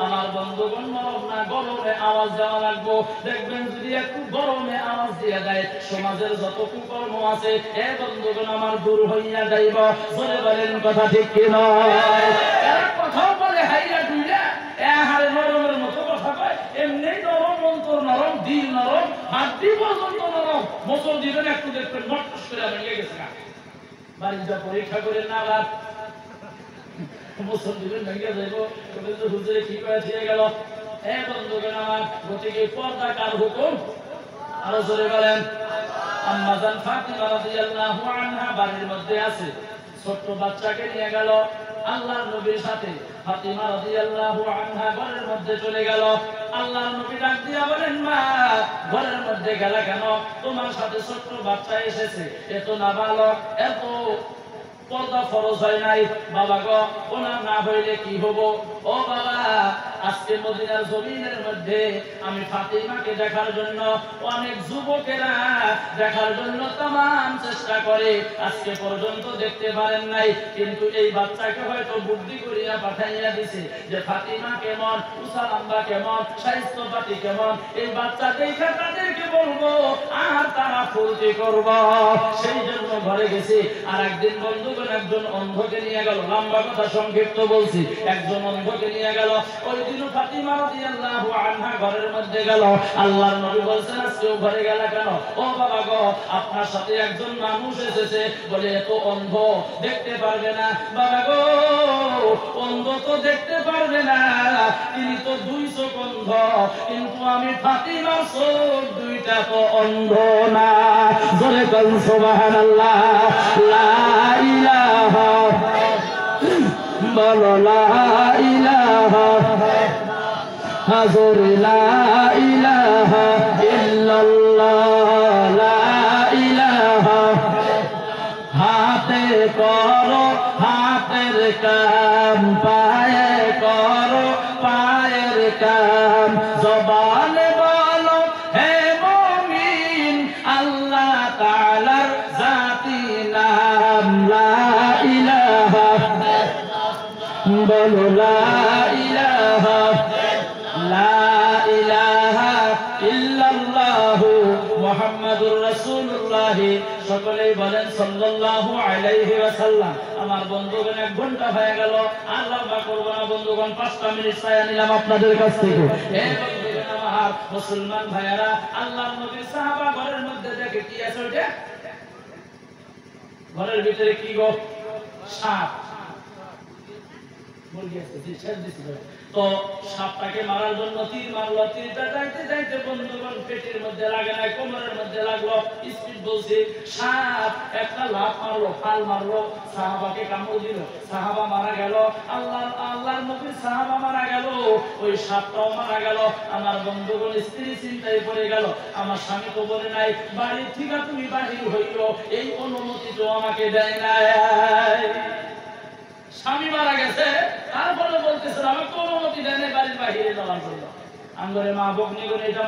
আমার বন্ধুগণ নরম না গরমে আওয়াজ দেওয়া লাগবো। দেখবেন যদি একটু গরমে আওয়াজ দিয়ে দেয় সমাজের যত কুকর্ম আছে বন্ধুগণ আমার দূর হইয়া যাইব। বলে বলেন কথা ঠিক কি নয়? কথা বলে হাইয়া দুইটা হারে নরমের মতো কথা কয়। এমনি নরম, অন্তর নরম, দিল নরম, হাড্ডি পর্যন্ত নরম। মোচড় দিবেন একটু দেখবেন মটস করে ভেঙে গেছে। বাড়িটা পরীক্ষা করে না রাত মোচড় দিবেন ভেঙে যাইব। হুজুরে কি করে দিয়ে গেল? বন্ধুগণ আমার গতিকে পর্দা কার হুকুম? আরো জোরে বলেন। আম্মা জান ফাতিমা রাদিয়াল্লাহু আনহা বাড়ির মধ্যে আছে, ছোট্ট বাচ্চাকে নিয়ে গেল আল্লাহর নবীর সাথে। ফাতিমা রাদিয়াল্লাহু আনহা ঘরের মধ্যে চলে গেল। আল্লাহর নবী ডাক দিয়া বলেন, মা ঘরের মধ্যে গেলা কেন? তোমার সাথে ছোট্ট বাচ্চা এসেছে, এত নাবালক, এত পর্দা ফরজ হয় নাই। বাবা গো ওনার না হইলে কি হবো? ও বাবা আজকে মদিনার জমিনের মধ্যে আমি ফাতিমাকে দেখার জন্য অনেক যুবকেরা দেখার জন্য তামাম চেষ্টা করে, আজকে পর্যন্ত দেখতে পারেন নাই। কিন্তু এই বাচ্চাকে হয়তো বুদ্ধি করিয়া পাঠাইয়া দিছে যে ফাতিমা কেমন, উসালাম্বা কেমন, স্বাস্থ্যপাতি কেমন। এই বাচ্চা দেখে তাদেরকে বলবো আর তারা ফুর্তি করব। সেই জন্য ঘরে গেছি। আর একদিন বন্ধুগণ একজন অন্ধকে নিয়ে গেল। লম্বা কথা সংক্ষিপ্ত বলছি। একজন অন্ধকে নিয়ে গেল। ওই দিন ফাতিমা রাদিয়াল্লাহু আনহা ঘরের মধ্যে গেল। আল্লাহর নবী বলছেন, আজকেও ঘরে গেল কেন? ও বাবা গো আপনার সাথে একজন মানুষ এসেছে, বলে এত অন্ধ দেখতে পারবে না। বাবা গো অন্ধ তো দেখতে পারবে না, তিনি তো 2 চোখ অন্ধ, কিন্তু আমি ফাতিমার চোখ 2টা তো অন্ধ না। জোরে বল সুবহানাল্লাহ। লা ইলাহা বলো লা ইলাহা, হাজর লা ইলাহা ইল্লাল্লাহ, লা ইলাহা। হাতে করো হাতের কাম, পায়ে করো পায়ের কাম, জবানে বলো হে মুমিন আল্লাহ তাআলার জাতি নাম। লা ইলাহা বলো লা ইলাহা, লা ইলাহা ইল্লাল্লাহু মুহাম্মাদুর রাসূলুল্লাহ। সকলেই বলেন সাল্লাল্লাহু আলাইহি ওয়াসাল্লাম। আমার বন্ধুগণ 1 ঘন্টা হয়ে গেল, আর লম্বা করব না বন্ধুগণ, 5টা মিনিট চাই নিলাম আপনাদের কাছ থেকে। হে বন্ধুগণ আমার মুসলমান ভাইয়েরা, আল্লাহর নবীর সাহাবা ঘরের মধ্যে দেখে কি আছে? ওটা ঘরের ভিতরে কি গো? সাপ। মুরগি আছে, শেষ দিছিল। তো সাপটাকে মারার জন্য তীর মারলো, তীরটা যাইতে যাইতে বন্ধুগণ পেটের মধ্যে লাগে না, কোমরের মধ্যে লাগলো। স্পিড বলছি, সাপ একটা লাফ মারলো, ফাল মারলো, সাহাবাকে কামড় দিল, সাহাবা মারা গেল। আল্লাহর নবীর সাহাবা মারা গেল, ওই সাপটাও মারা গেল। আমার বন্ধুগণ স্ত্রী চিন্তায় পড়ে গেল, আমার স্বামী তো বলে নাই বাড়ির থেকে তুমি বাহির হইল, এই অনুমতি তো আমাকে দেয় নাই। স্বামী মারা গেছে, তারপরে বলতেছে আমার তো অনুমতি দেয় নাই বাড়ির বাহিরে যাওয়ার জন্য। আঙ্গরে মা বকনি করে এটা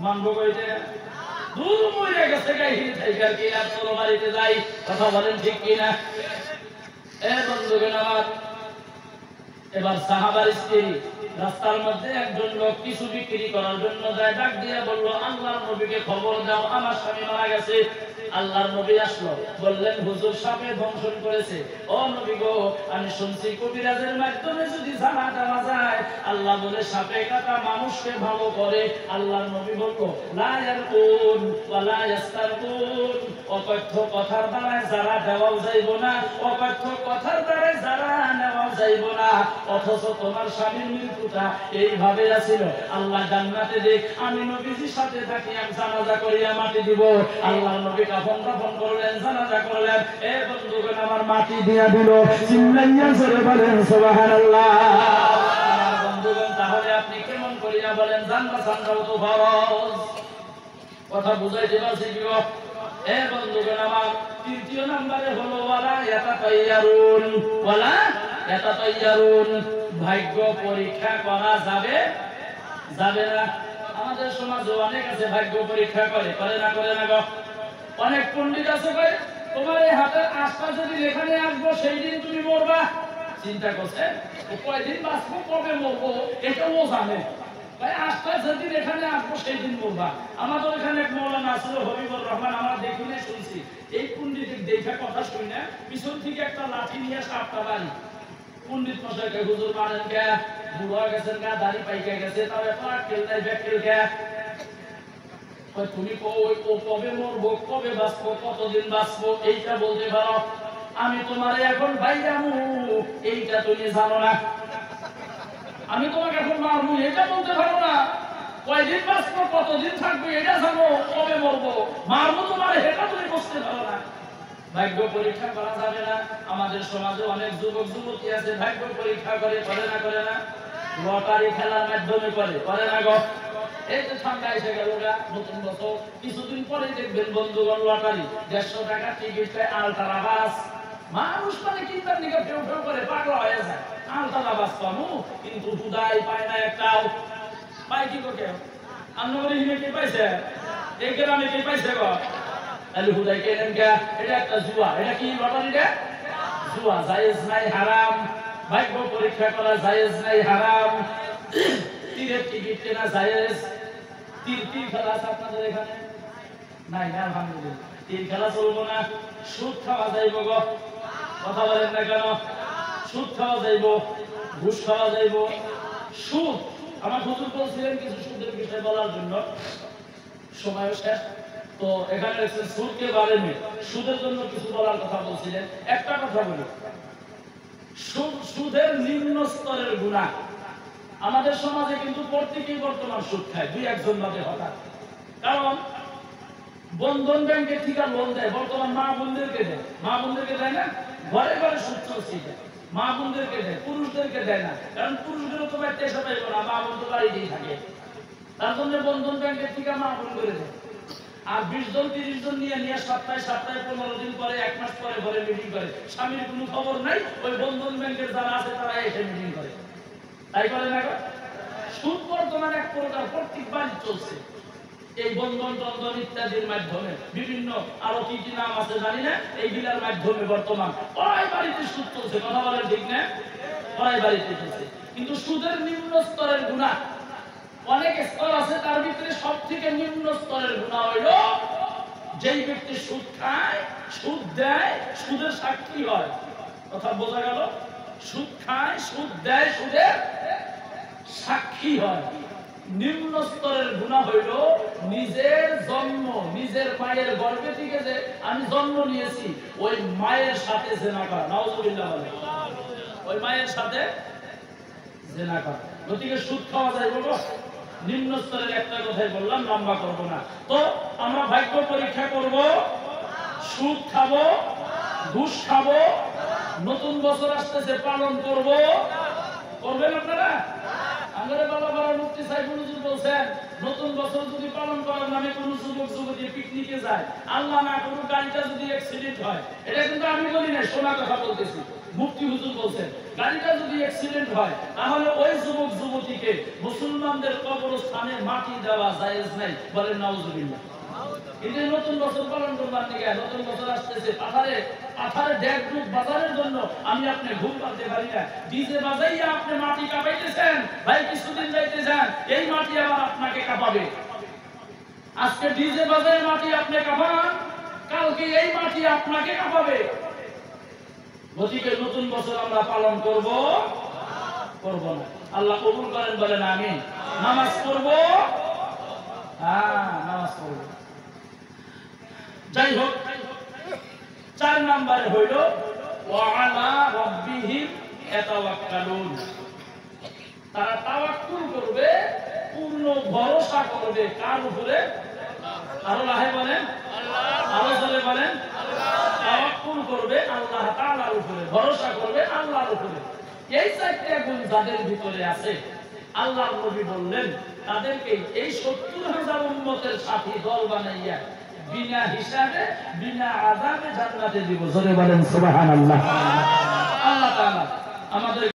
মানবো কইতে দূর মরে গেছে গাইহির থাইকার কি আর চলো বাড়িতে যাই। কথা বলেন ঠিক কিনা? বন্ধুগণ আমার, এবার সাহাবার স্ত্রী রাস্তার মধ্যে একজন লোক কিছু বিক্রি করার জন্য যায়, ডাক দিয়া বলল আল্লাহর নবীকে খবর দাও আমার স্বামী মারা গেছে। আল্লাহর নবী আসলো, বললেন হুজুর সাপে দংশন করেছে। ও নবী গো, আমি শুনছি কবিরাজের মাধ্যমে যদি জানা দেওয়া যায়, আল্লাহ বলে সাপে কাটা মানুষকে ভালো করে। আল্লাহর নবী বলল লা ইয়ারকুন ওয়া লা ইয়াস্তারকুন, অকথ্য কথার দ্বারা যারা দেওয়াও যাইব না, অকথ্য কথার দ্বারা যারা নেওয়াও যাইব না। অথচ তোমার স্বামীর মৃত্যুটা এইভাবে আছিল। আল্লাহ জান্নাতে দেখ আমি নবীজির সাথে থাকি, আমি জানাজা করিয়া মাটি দিব। আল্লাহর নবী কাফন দাফন করলেন, জানাজা করলেন। বন্ধুগণ আমার মাটি দিয়া দিল। চিল্লাইয়া জোরে বলেন সুবহানাল্লাহ। আমার বন্ধুগণ তাহলে আপনি কেমন করিয়া বলেন জান্নাত জান্নাত তো ফরজ। কথা বুঝাইতে পারছি কি গো? বন্ধুগণ আমার তৃতীয় নম্বরে হলো ওয়ালা ইয়াতাতাইয়ারুন, ওয়ালা ইয়াতাতাইয়ারুন, ভাগ্য পরীক্ষা করা যাবে না। আমাদের সমাজে অনেক আছে ভাগ্য পরীক্ষা করে না গো? অনেক পণ্ডিত আছে করে তোমার এই হাতের আশটা যদি লেখানে আসবো সেই দিন তুমি মরবা। চিন্তা করছে কয়দিন বাঁচবো, কবে মরবো এটাও জানে। ভাই আশটা যেদিন এখানে আসবো সেই দিন মরবা। আমাদের এখানে এক মৌলানা আসলে হবিবুর রহমান, আমরা দেখিনে শুনছি, এই পণ্ডিতের দেখা কথা শুনি না, পিছন থেকে একটা লাঠি নিয়ে সাপটা বাড়ি। পণ্ডিত মশাইকে হুজুর মানেন কে, বুড়া গেছেন কে, দাড়ি পাইকে গেছে, তাও এত আটকেল নাই ব্যাকেল কে। তুমি কবে মরবো, কবে বাঁচবো, কতদিন বাঁচবো এইটা বলতে পারো। আমি তোমার এখন ভাই জানু এইটা তুমি জানো না। আমি তোমাকে এখন মারবো এটা বলতে পারো না। কয়দিন বাঁচবো, কতদিন থাকবো এটা জানো, কবে মরবো মারবো তোমার এটা তুমি বুঝতে পারো না। ভাগ্য পরীক্ষা করা যাবে না। আমাদের সমাজে অনেক যুবক যুবতী আছে ভাগ্য পরীক্ষা করে না? লটারি খেলার মাধ্যমে করে না গো? এই তো ঠান্ডা এসে গেল গা, নতুন বছর কিছুদিন পরে দেখবেন বন্ধুগণ লটারি 150 টাকা টিকিট পায়, আলট্রা বাস। মানুষ মানে চিন্তার দিকে ফেউ করে পাগলা হয়ে যায়। আলট্রা বাস পাবো কিন্তু হুদাই পায় না একটাও। পায় কি কেউ? আপনার হিমে কে পাইছে? এই গ্রামে কে পাইছে গো? তাহলে হুদাই কেনেন কে? এটা একটা জুয়া। এটা কি লটারিটা? জুয়া। জায়েজ নাই, হারাম। ভাগ্য পরীক্ষা করা জায়েজ নাই, হারাম। তীরের টিকিট কেনা জায়েজ। তীর খেলা আছে আপনাদের এখানে? নাই না, আলহামদুলিল্লাহ। তীর খেলা চলবো না। সুদ খাওয়া যাইব গো? কথা বলেন না কেন? সুদ খাওয়া যাইব, ঘুষ খাওয়া যাইব। সুদ আমার হুজুর বলছিলেন কিছু সুদের বিষয় বলার জন্য, সময় শেষ। তো এখানে সুদকে বাড়েনি, সুদের জন্য কিছু বলার কথা বলছিলেন। একটা কথা বলি, সুদের নিম্ন স্তরের গুনাহ। আমাদের সমাজে কিন্তু প্রত্যেকেই বর্তমান সুদ খায়, দুই একজন বাদে হঠাৎ। কারণ বন্ধন ব্যাংকের থেকে লোন দেয়, বর্তমান মা বোনদেরকে দেয় না? ঘরে ঘরে সুদ চলছে, মা বোনদেরকে দেয়, পুরুষদেরকে দেয় না। কারণ পুরুষদেরও তো বাড়িতে এসে পাইব না, মা বোন তো বাড়িতেই থাকে। তার জন্য বন্ধন ব্যাংকের থেকে মা বোন করে দেয়। আর 20 জন 30 জন নিয়ে সপ্তাহে 15 দিন পরে, 1 মাস পরে ঘরে মিটিং করে। স্বামীর কোনো খবর নাই, ওই বন্ধন ব্যাংকের যারা আছে তারা এসে মিটিং করে। তাই করে না? সুদ বর্তমানে এক প্রকার প্রত্যেক বাড়ি চলছে, এই বন্ধন টন্ধন ইত্যাদির মাধ্যমে। বিভিন্ন আরো কি কি নাম আছে জানি না, এইগুলার মাধ্যমে বর্তমান প্রায় বাড়িতে সুদ চলছে। কথা বলেন ঠিক না? প্রায় বাড়িতে চলছে। কিন্তু সুদের নিম্ন স্তরের গুনাহ অনেক স্তর আছে, তার ভিতরে সব থেকে নিম্ন স্তরের গুনাহ হইল যেই ব্যক্তি সুদ খায়, সুদ দেয়, সুদের সাক্ষী হয়। কথা বোঝা গেল? সুদ খায়, সুদ দেয়, সুদের সাক্ষী হয়। নিম্ন স্তরের গুনাহ হইল নিজের জন্ম, নিজের মায়ের গর্ভে থেকে যে আমি জন্ম নিয়েছি ওই মায়ের সাথে জিনা করা। নাউজুবিল্লাহ বলে। ওই মায়ের সাথে জেনা করে। গতিকে সুদ খাওয়া যায় বলো, নিম্ন স্তরের একটা কথাই বললাম, লম্বা করব না। তো আমরা ভাগ্য পরীক্ষা করব, সুদ খাবো, ঘুষ খাবো, নতুন বছর আসতেছে পালন করব, করবেন আপনারা? আমাদের বাবা বাবা মুফতি সাইফুল হুজুর বলছেন, নতুন বছর যদি পালন করার নামে কোন যুবক যুবতী পিকনিকে যায়, আল্লাহ না করুক গাড়িটা যদি অ্যাক্সিডেন্ট হয়, এটা কিন্তু আমি বলি না, শোনা কথা বলতেছি, মুফতি হুজুর বলছেন, গাড়িটা যদি অ্যাক্সিডেন্ট হয় তাহলে ওই যুবক যুবতীকে মুসলমানদের কবরস্থানে মাটি দেওয়া জায়েজ নাই, বলেন নাউজুবিল্লাহ। কিন্তু নতুন বছর পালন করবার দিকে, নতুন বছর আসতেছে, পাথারে ডেক ডুব বাজারের জন্য আমি আপনি ঘুম পাতে পারি না, ডিজে বাজাইয়া আপনি মাটি কাঁপাইতেছেন, ভাই কিছুদিন যাইতে যান, এই মাটি আবার আপনাকে কাঁপাবে। আজকে ডিজে বাজারে মাটি আপনি কাঁপান, কালকে এই মাটি আপনাকে কাঁপাবে। গতিকে নতুন বছর আমরা পালন করব না? আল্লাহ কবুল করেন, বলেন আমিন। নামাজ পড়ব, নামাজ পড়ব। যাই হোক, 4 নম্বরে হইল ওয়ালা রাব্বিহিম ইয়াতাওয়াক্কালুন। তারা তাওয়াক্কুল করবে, পূর্ণ ভরসা করবে কার উপরে? আরো লাহে বলেন আল্লাহ, আরো জোরে বলেন আল্লাহ। তাওয়াক্কুল করবে আল্লাহ তাআলার উপরে, ভরসা করবে আল্লাহর উপরে। এই 4টা গুণ যাদের ভিতরে আছে, আল্লাহর নবী বললেন তাদেরকে এই 70,000 উম্মতের সাথী দল বানাইয়া বিনা হিসাবে বিনা আযাবে জান্নাতে দিব। জোরে বলেন সুবহানাল্লাহ। আল্লাহ তাআলা আমাদের